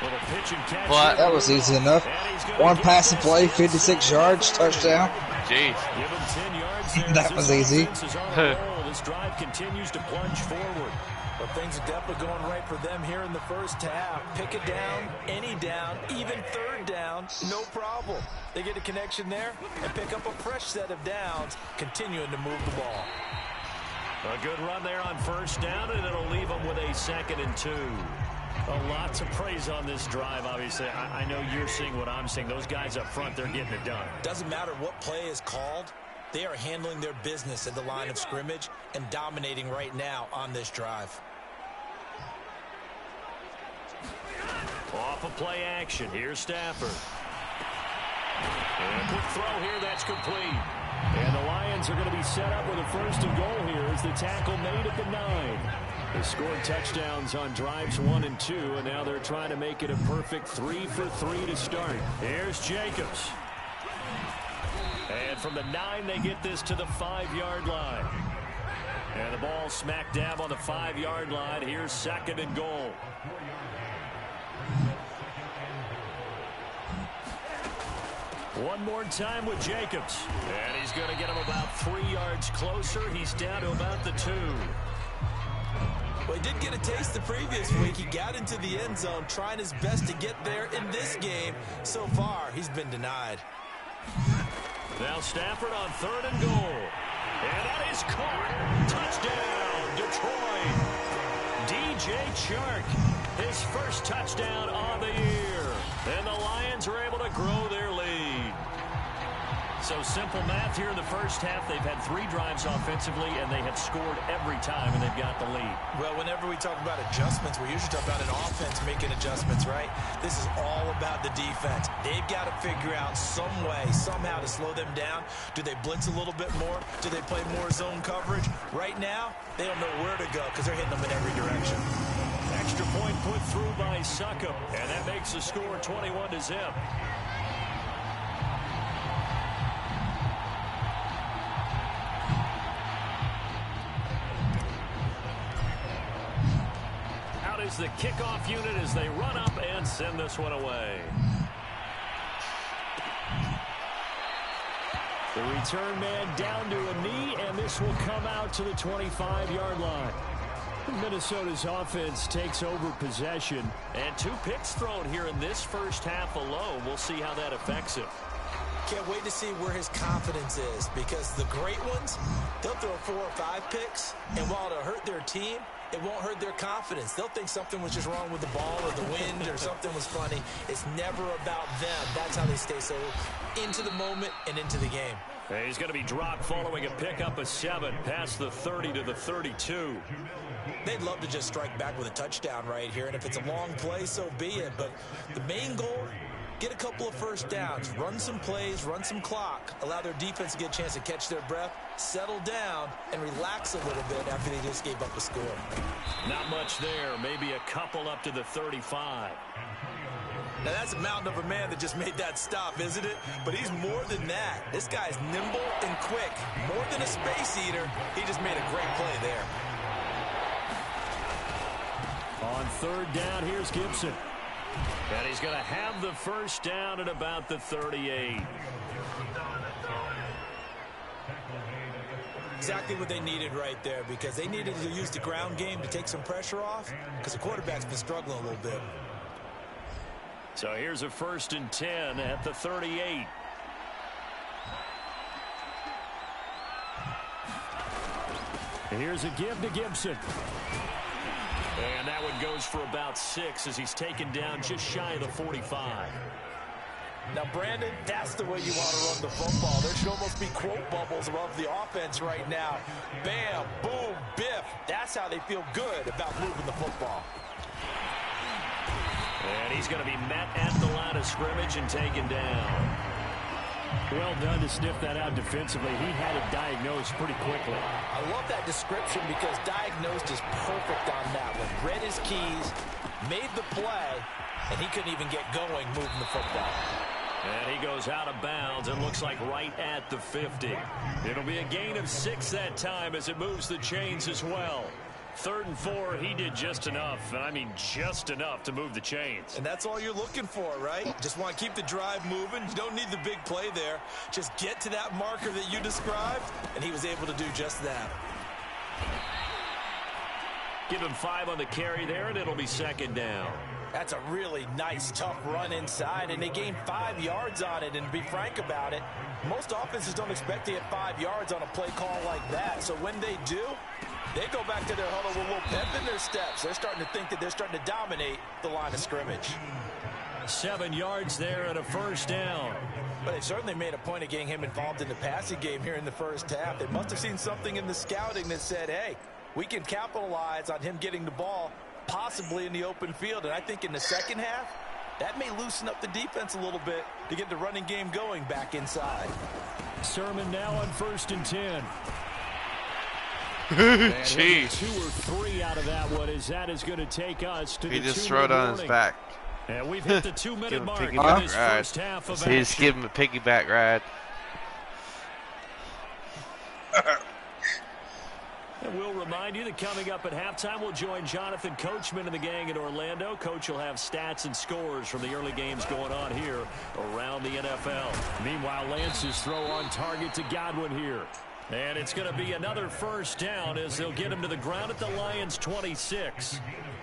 Well, the pitch and catch. But That was easy enough. One passing play, 56 yards, touchdown. jeez. Give him 10 yards there. That was easy. This drive continues to plunge forward. But things are definitely going right for them here in the first half. Pick it down, any down, even third down, no problem. They get a connection there and pick up a fresh set of downs, continuing to move the ball. A good run there on first down, and it'll leave them with a 2nd and 2. Lots of praise on this drive, obviously. I know you're seeing what I'm seeing. Those guys up front, they're getting it done. Doesn't matter what play is called. They are handling their business at the line of scrimmage and dominating right now on this drive. Off of play action. Here's Stafford. And a quick throw here. That's complete. And the Lions are going to be set up with a 1st and goal here as the tackle made at the 9. They scored touchdowns on drives 1 and 2, and now they're trying to make it a perfect 3 for 3 to start. Here's Jacobs. And from the 9, they get this to the 5-yard line. And the ball smack dab on the 5-yard line. Here's 2nd and goal. One more time with Jacobs. And he's going to get him about 3 yards closer. He's down to about the 2. Well, he did get a taste the previous week. He got into the end zone, trying his best to get there in this game. So far, he's been denied. Now Stafford on 3rd and goal. And that is caught. Touchdown, Detroit. DJ Chark, his first touchdown on the year. And the Lions are able to grow their lead. So simple math here in the first half. They've had 3 drives offensively, and they have scored every time, and they've got the lead. Well, whenever we talk about adjustments, we usually talk about an offense making adjustments, right? This is all about the defense. They've got to figure out some way, somehow to slow them down. Do they blitz a little bit more? Do they play more zone coverage? Right now, they don't know where to go because they're hitting them in every direction. Extra point put through by Succop, and that makes the score 21-0. Out is the kickoff unit as they run up and send this one away. The return man down to a knee, and this will come out to the 25-yard line. Minnesota's offense takes over possession, and 2 picks thrown here in this first half alone. We'll see how that affects him. Can't wait to see where his confidence is, because the great ones, they'll throw 4 or 5 picks, and while it'll hurt their team, it won't hurt their confidence. They'll think something was just wrong with the ball or the wind or something was funny. It's never about them. That's how they stay so into the moment and into the game. He's going to be dropped following a pickup of 7 past the 30 to the 32. They'd love to just strike back with a touchdown right here, and if it's a long play, so be it. But the main goal, get a couple of first downs, run some plays, run some clock, allow their defense to get a chance to catch their breath, settle down, and relax a little bit after they just gave up a score. Not much there, maybe a couple up to the 35. Now, that's a mountain of a man that just made that stop, isn't it? But he's more than that. This guy's nimble and quick. More than a space eater, he just made a great play there. On 3rd down, here's Gibson. And he's going to have the first down at about the 38. Exactly what they needed right there, because they needed to use the ground game to take some pressure off, because the quarterback's been struggling a little bit. So here's a 1st and 10 at the 38. Here's a give to Gibson. And that one goes for about 6 as he's taken down just shy of the 45. Now, Brandon, that's the way you want to run the football. There should almost be quote bubbles above the offense right now. Bam, boom, biff. That's how they feel good about moving the football. And he's going to be met at the line of scrimmage and taken down. Well done to sniff that out defensively. He had it diagnosed pretty quickly. I love that description because diagnosed is perfect on that one. Read his keys, made the play, and he couldn't even get going moving the football. And he goes out of bounds and looks like right at the 50. It'll be a gain of 6 that time as it moves the chains as well. 3rd and 4, he did just enough, and I mean just enough to move the chains. And that's all you're looking for, right? Just want to keep the drive moving. You don't need the big play there. Just get to that marker that you described, and he was able to do just that. Give him 5 on the carry there, and it'll be 2nd down. That's a really nice, tough run inside, and they gained 5 yards on it. And to be frank about it, most offenses don't expect to get 5 yards on a play call like that. So when they do, they go back to their huddle with a little pep in their steps. They're starting to think that they're starting to dominate the line of scrimmage. 7 yards there and a 1st down. But they certainly made a point of getting him involved in the passing game here in the first half. They must have seen something in the scouting that said, hey, we can capitalize on him getting the ball possibly in the open field. And I think in the second half, that may loosen up the defense a little bit to get the running game going back inside. Sermon now on 1st and 10. Jeez. 2 or 3 out of that one, as that is going to take us to He the just 2-minute threw it on his warning. back. And we've hit the 2-minute mark in Piggyback this ride. first half of He just action. give him a piggyback ride. And we'll remind you that coming up at halftime, we'll join Jonathan Coachman and the gang in Orlando. Coach will have stats and scores from the early games going on here around the NFL. Meanwhile, Lance's throw on target to Godwin here. And it's going to be another 1st down as they'll get him to the ground at the Lions' 26.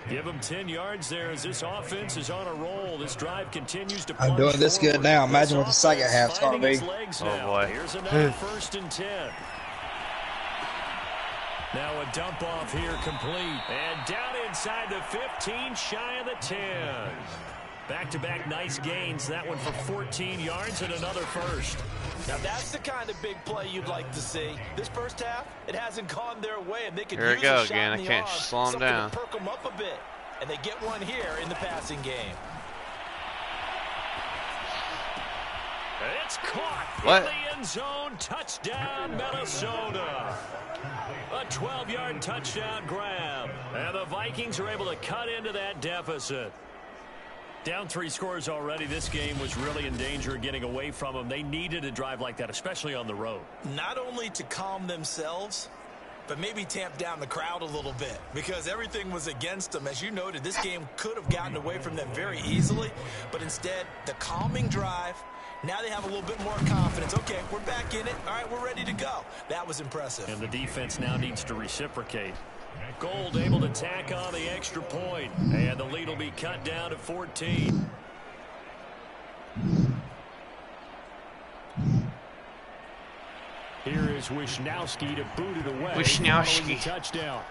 Give him 10 yards there as this offense is on a roll. This drive continues to I'm doing this good now. Imagine what the second half's going to be. Oh, boy. Here's another 1st and 10. Now a dump off here complete. And down inside the 15, shy of the 10. Back-to-back nice gains. That one for 14 yards and another 1st. Now that's the kind of big play you'd like to see. This first half, it hasn't gone their way, and they could Here use we go a shot again. in I the can't arm, slow him something down. to perk them up a bit. And they get one here in the passing game. It's caught What? in the end zone. Touchdown, Minnesota. A 12-yard touchdown grab. And the Vikings are able to cut into that deficit. Down 3 scores already. This game was really in danger of getting away from them. They needed a drive like that, especially on the road. Not only to calm themselves, but maybe tamp down the crowd a little bit because everything was against them. As you noted, this game could have gotten away from them very easily, but instead, the calming drive, now they have a little bit more confidence. Okay, we're back in it. All right, we're ready to go. That was impressive. And the defense now needs to reciprocate. Gold able to tack on the extra point, and the lead will be cut down to 14. Here is Wisnowski to boot it away. Wisnowski. Touchdown.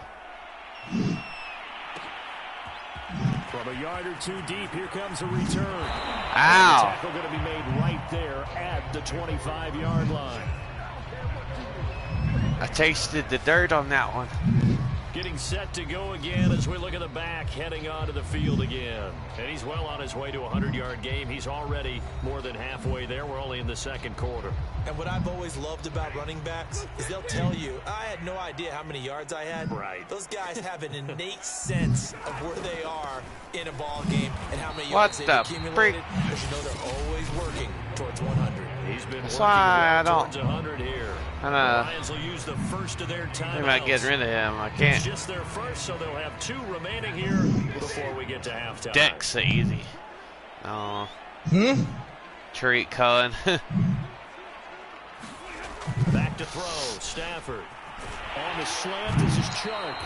From a yard or 2 deep, here comes a return. Ow. The tackle going to be made right there at the 25-yard line. I tasted the dirt on that one. Getting set to go again as we look at the back, heading onto the field again. And he's well on his way to a 100-yard game. He's already more than halfway there. We're only in the 2nd quarter. And what I've always loved about running backs is they'll tell you, I had no idea how many yards I had. Right. Those guys have an innate sense of where they are in a ball game and how many yards they've accumulated. Because you know they're always working towards 100. He's been That's working why I towards don't. 100 here. The I'm Lions will use the first of their They might get timeouts. rid of him. I It's can't. just their first, so they'll have 2 remaining here before we get to halftime. Deck's easy. Oh. Tariq Cohen. Back to throw. Stafford. On the slant, this is Chark.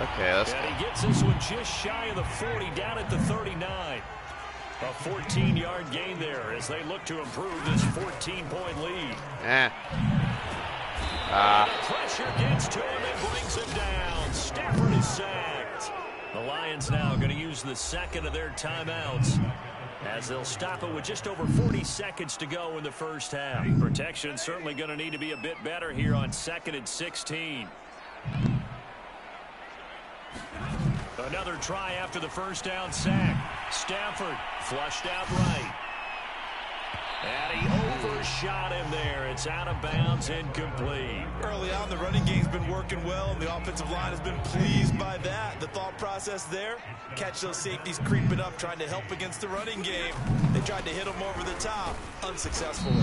Okay, let's And go. he gets this one just shy of the 40, down at the 39. A 14-yard gain there as they look to improve this 14-point lead. Eh. Pressure gets to him and brings him down. Stafford is sacked. The Lions now going to use the 2nd of their timeouts as they'll stop it with just over 40 seconds to go in the first half. Protection certainly going to need to be a bit better here on 2nd and 16. Another try after the first down sack. Stafford flushed out right. And he overshot him there. It's out of bounds, incomplete. Early on, the running game's been working well, and the offensive line has been pleased by that. The thought process there, catch those safeties creeping up, trying to help against the running game. They tried to hit him over the top, unsuccessfully.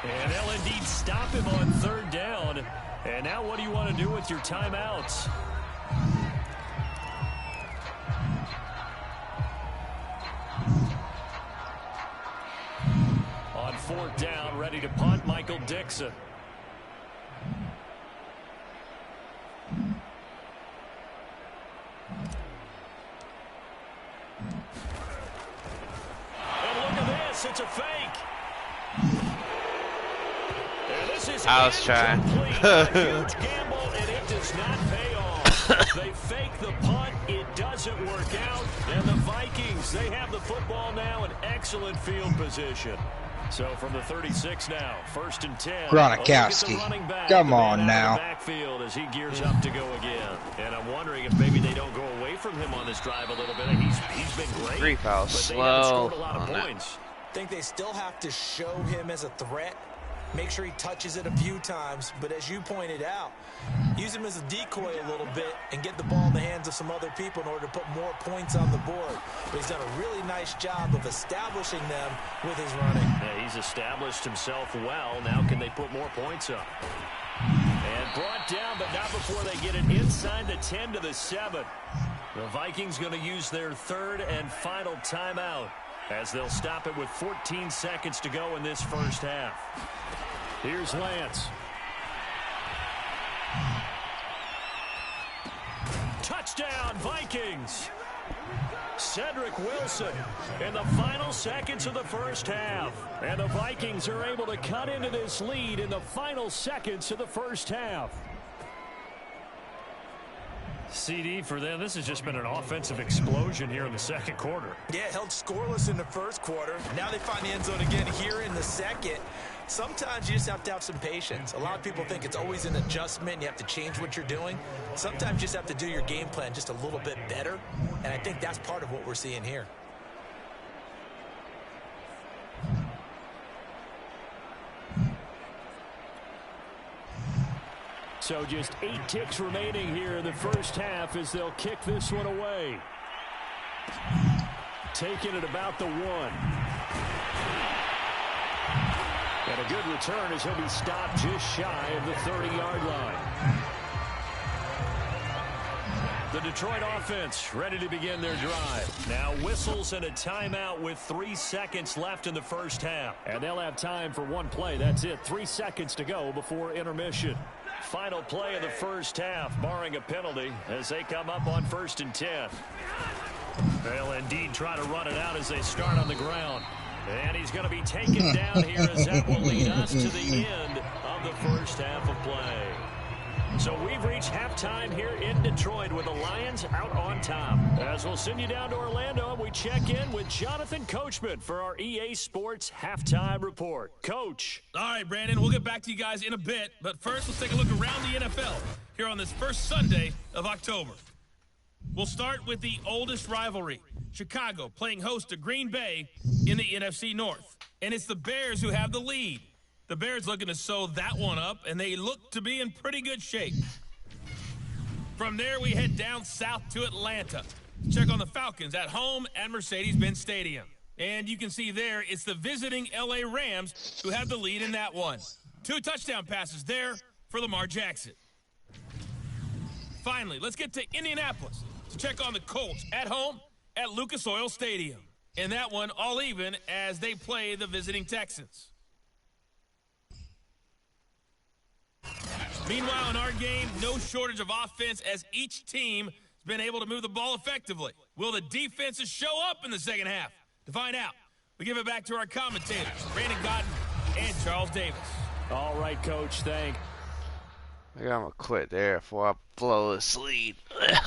And they'll indeed stop him on 3rd down. And now what do you want to do with your timeouts? 4th down, ready to punt, Michael Dixon. And look at this, it's a fake. And this is I was trying. a huge gamble, and it does not pay off. They fake the punt, it doesn't work out, and the Vikings, they have the football now in excellent field position. So from the 36 now, 1st and 10. Gronkowski. Come on now. Backfield as he gears up to go again. And I'm wondering if maybe they don't go away from him on this drive a little bit. He's been great. Grief, how but they slow haven't scored a lot of on points. I think they still have to show him as a threat. Make sure he touches it a few times. But as you pointed out, use him as a decoy a little bit and get the ball in the hands of some other people in order to put more points on the board. But he's done a really nice job of establishing them with his running. Yeah, he's established himself well. Now can they put more points up? And brought down, but not before they get it inside the 10 to the 7. The Vikings going to use their 3rd and final timeout as they'll stop it with 14 seconds to go in this first half. Here's Lance. Touchdown, Vikings. Cedric Wilson in the final seconds of the first half. And the Vikings are able to cut into this lead in the final seconds of the first half. CD for them, this has just been an offensive explosion here in the second quarter. Yeah, held scoreless in the first quarter. Now they find the end zone again here in the second. Sometimes you just have to have some patience. A lot of people think it's always an adjustment. You have to change what you're doing. Sometimes you just have to do your game plan just a little bit better. And I think that's part of what we're seeing here. So just 8 ticks remaining here in the first half as they'll kick this one away. Taking it about the 1. And a good return as he'll be stopped just shy of the 30-yard line. The Detroit offense ready to begin their drive. Now whistles and a timeout with 3 seconds left in the first half. And they'll have time for one play. That's it. 3 seconds to go before intermission. Final play of the first half, barring a penalty, as they come up on 1st and 10. They'll indeed try to run it out as they start on the ground. And he's going to be taken down here as that will lead us to the end of the first half of play. So we've reached halftime here in Detroit with the Lions out on top. As we'll send you down to Orlando, we check in with Jonathan Coachman for our EA Sports Halftime Report. Coach. All right, Brandon, we'll get back to you guys in a bit. But first, let's take a look around the NFL here on this first Sunday of October. We'll start with the oldest rivalry, Chicago playing host to Green Bay in the NFC North. And it's the Bears who have the lead. The Bears looking to sew that one up, and they look to be in pretty good shape. From there, we head down south to Atlanta. Check on the Falcons at home at Mercedes-Benz Stadium. And you can see there, it's the visiting L.A. Rams who have the lead in that one. 2 touchdown passes there for Lamar Jackson. Finally, let's get to Indianapolis to check on the Colts at home at Lucas Oil Stadium. And that one all even as they play the visiting Texans. Meanwhile, in our game, no shortage of offense as each team has been able to move the ball effectively. Will the defenses show up in the second half? To find out, we give it back to our commentators, Brandon Godden and Charles Davis. All right, Coach, thanks. I think I'm going to quit there before I blow this lead. Ugh.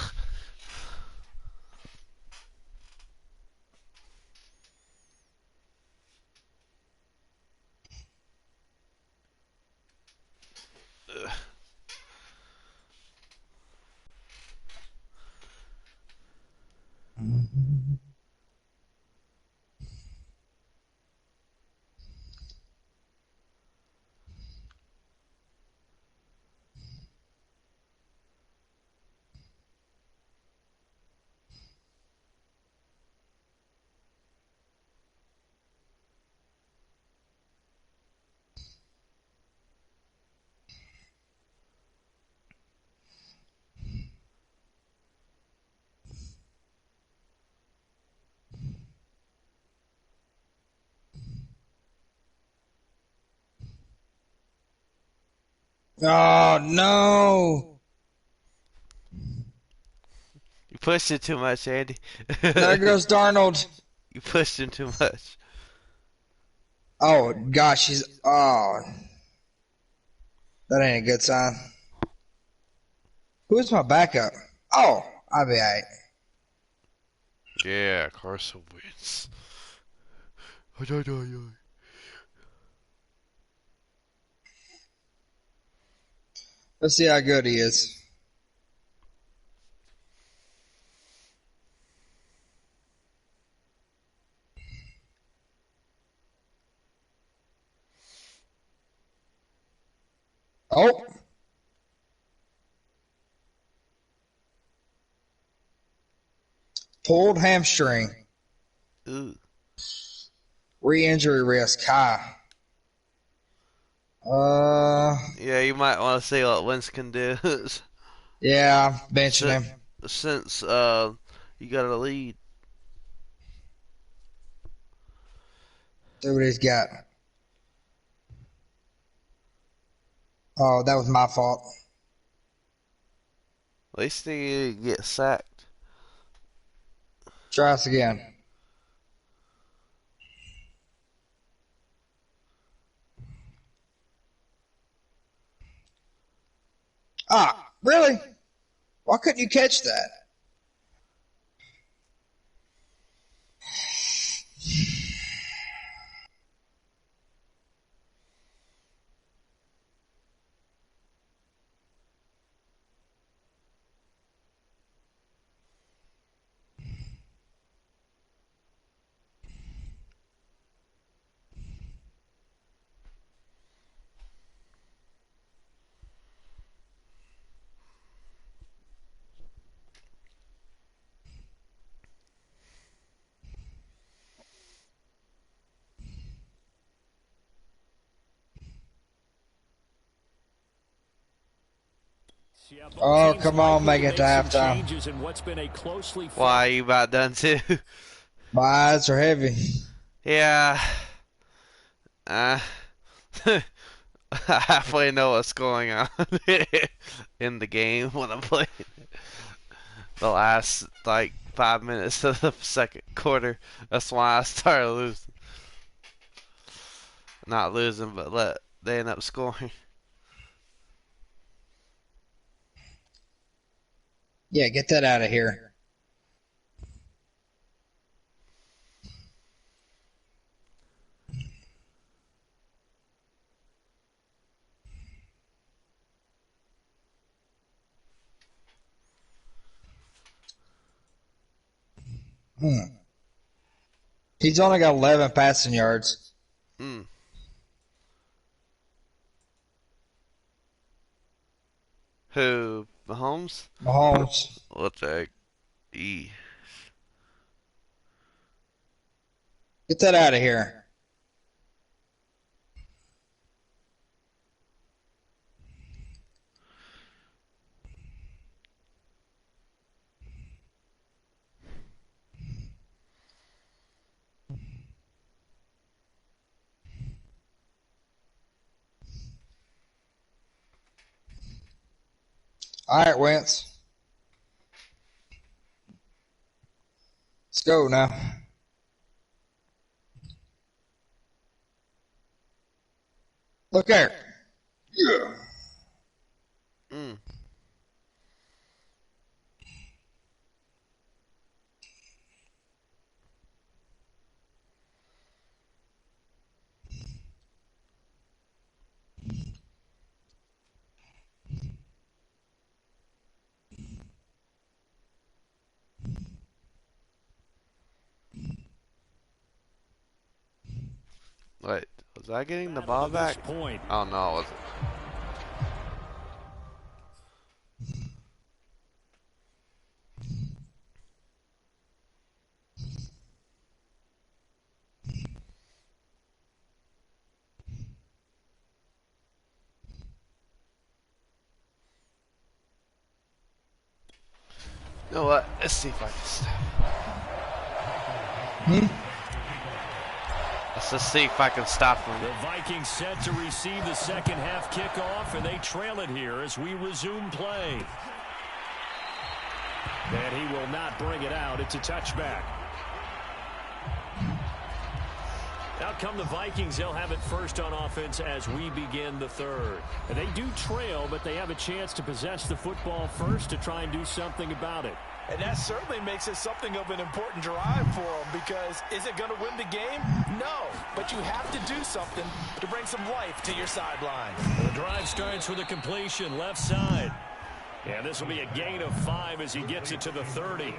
Oh, no. You pushed it too much, Andy. There goes Darnold. You pushed him too much. Oh, gosh. Oh. That ain't a good sign. Who's my backup? Oh, I'll be alright. Yeah, Carson wins. Let's see how good he is. Oh. Pulled hamstring. Ooh. Re-injury risk high. Yeah, you might want to see what Wentz can do. Yeah, benching him. Since you got a lead. See what he's got. Oh, that was my fault. At least he get sacked. Try us again. Ah, really? Why couldn't you catch that? Yeah, both Oh, teams come on, likely make to it to make some halftime. changes in what's been a closely Why, you about done too? My eyes are heavy. Yeah. Uh, I halfway know what's going on in the game when I'm playing. The last, like, 5 minutes of the second quarter. That's why I started losing. Not losing, but they end up scoring. Yeah, get that out of here. He's only got 11 passing yards. Hmm. Who? Mahomes? Mahomes. We'll take E. Get that out of here. All right, Wentz. Let's go now. Look there. Yeah. Hmm. Wait, was I getting the ball back? point. Oh no, it wasn't. You know what? Let's see if I can stop. Let's just see if I can stop him. The Vikings set to receive the second half kickoff, and they trail it here as we resume play. And he will not bring it out. It's a touchback. Out come the Vikings. They'll have it first on offense as we begin the third. And they do trail, but they have a chance to possess the football first to try and do something about it. And that certainly makes it something of an important drive for them, because is it going to win the game? No, but you have to do something to bring some life to your sideline. The drive starts with a completion left side. And this will be a gain of 5 as he gets it to the 30.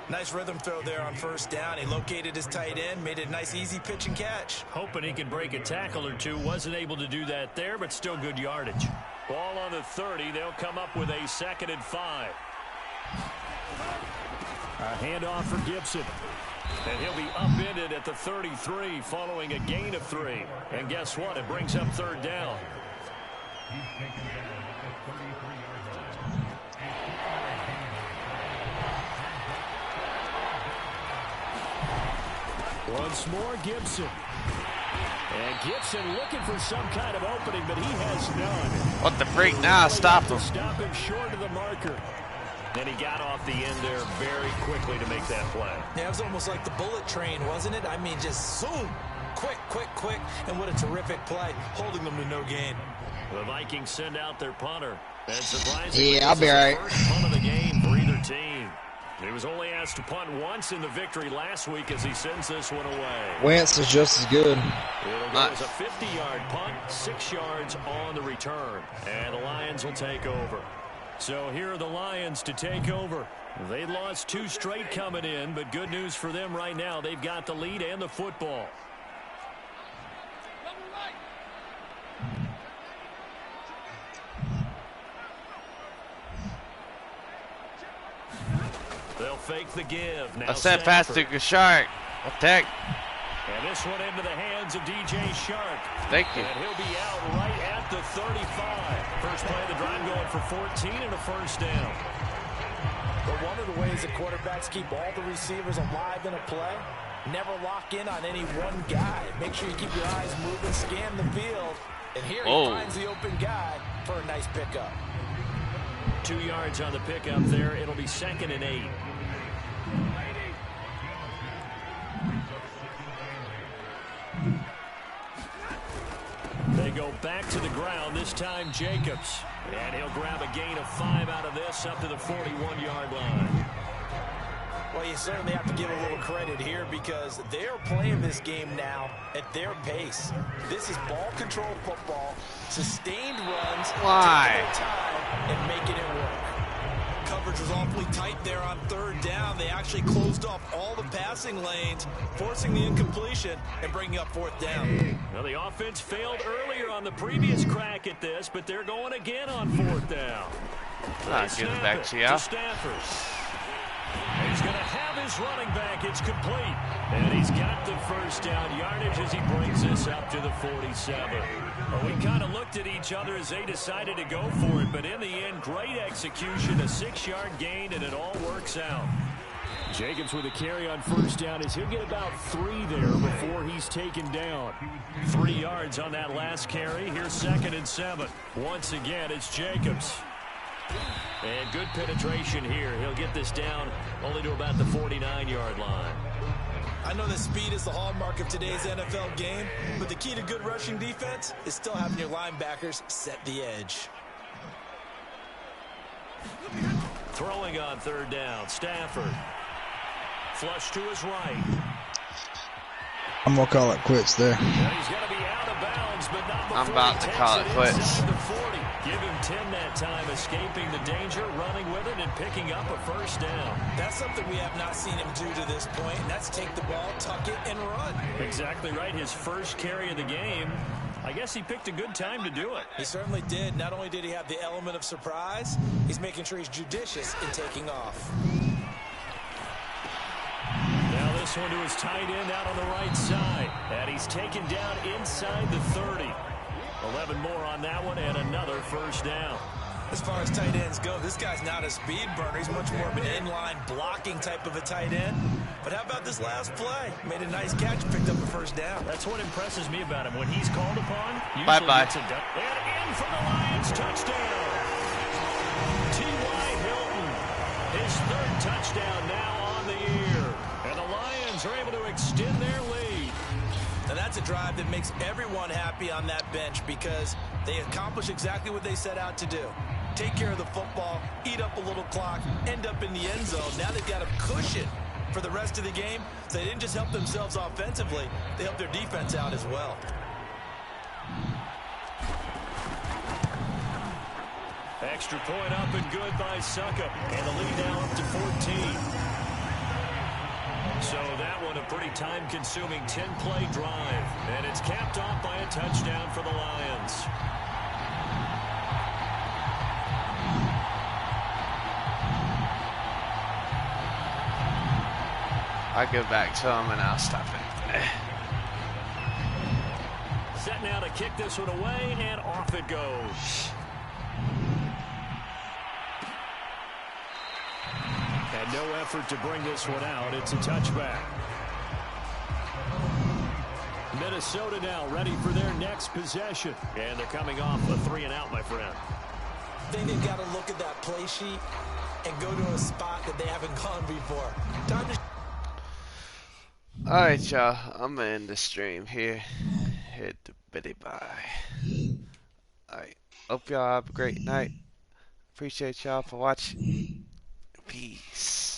Nice rhythm throw there on first down. He located his tight end, made it a nice easy pitch and catch. Hoping he could break a tackle or two. Wasn't able to do that there, but still good yardage. Ball on the 30. They'll come up with a 2nd and 5. A handoff for Gibson. And he'll be upended at the 33 following a gain of 3. And guess what? It brings up 3rd down. Once more, Gibson. And Gibson looking for some kind of opening, but he has none. What the freak? Nah, stop him. Stop him short of the marker. And he got off the end there very quickly to make that play. Yeah, it was almost like the bullet train, wasn't it? I mean, just zoom. Quick, quick, quick. And what a terrific play, holding them to no gain. The Vikings send out their punter. And surprisingly, Yeah, I'll be all right. First punt of the game for either team. He was only asked to punt once in the victory last week as he sends this one away. Wentz is just as good. It'll go as a 50-yard punt, 6 yards on the return. And the Lions will take over. So here are the Lions to take over. They lost 2 straight coming in, but good news for them right now. They've got the lead and the football. They'll fake the give. Now I sent past to Shark. What the heck? And this one into the hands of DJ Shark. Thank you. And he'll be out right at the 35. First play of the drive going for 14 and a first down. But one of the ways that quarterbacks keep all the receivers alive in a play, never lock in on any one guy. Make sure you keep your eyes moving, scan the field. And here he finds the open guy for a nice pickup. 2 yards on the pickup there. It'll be 2nd and 8. They go back to the ground, this time Jacobs. And he'll grab a gain of 5 out of this up to the 41-yard line. Well, you certainly have to give a little credit here because they're playing this game now at their pace. This is ball control football, sustained runs, taking their time and making it work. Coverage was awfully tight there on 3rd down. They actually closed off all the passing lanes, forcing the incompletion and bringing up 4th down. Well, the offense failed earlier on the previous crack at this, but they're going again on 4th down. Getting back to you. Stafford. He's going to have his running back. It's complete. And he's got the first down yardage as he brings this up to the 47. Well, we kind of looked at each other as they decided to go for it, but in the end, great execution, a 6-yard gain, and it all works out. Jacobs with a carry on first down as he'll get about 3 there before he's taken down. 3 yards on that last carry. Here's 2nd and 7. Once again, it's Jacobs. And good penetration here. He'll get this down only to about the 49-yard line. I know that speed is the hallmark of today's NFL game, but the key to good rushing defense is still having your linebackers set the edge. Throwing on 3rd down, Stafford. Flush to his right. I'm going to call it quits there. He's going to be out of bounds, but not before I'm about to call it quits. The 40. Give him 10 that time, escaping the danger, running with it, and picking up a first down. That's something we have not seen him do to this point, and that's take the ball, tuck it, and run. Exactly right. His first carry of the game. I guess he picked a good time to do it. He certainly did. Not only did he have the element of surprise, he's making sure he's judicious in taking off. Now this one to his tight end out on the right side. And he's taken down inside the 30. 11 more on that one and another first down. As far as tight ends go, this guy's not a speed burner. He's much more of an inline blocking type of a tight end. But how about this last play? Made a nice catch, picked up a first down. That's what impresses me about him. When he's called upon, usually Bye-bye. gets it done. And in for the Lions touchdown. T.Y. Hilton, his third touchdown now on the year. And the Lions are able to extend their lead. And that's a drive that makes everyone happy on that bench because they accomplish exactly what they set out to do. Take care of the football, eat up a little clock, end up in the end zone. Now they've got a cushion for the rest of the game. So they didn't just help themselves offensively, they helped their defense out as well. Extra point up and good by Suckup. And the lead now up to 14. So that one a pretty time-consuming 10-play drive. And it's capped off by a touchdown for the Lions. I go back to him and I'll stop it. Set now to kick this one away, and off it goes. And no effort to bring this one out. It's a touchback. Minnesota now ready for their next possession. And they're coming off a 3-and-out, my friend. I think they've got to look at that play sheet and go to a spot that they haven't gone before. Time to... Alright, y'all. I'm going to end the stream here. Hit the bitty bye. Alright. Hope y'all have a great night. Appreciate y'all for watching. Peace.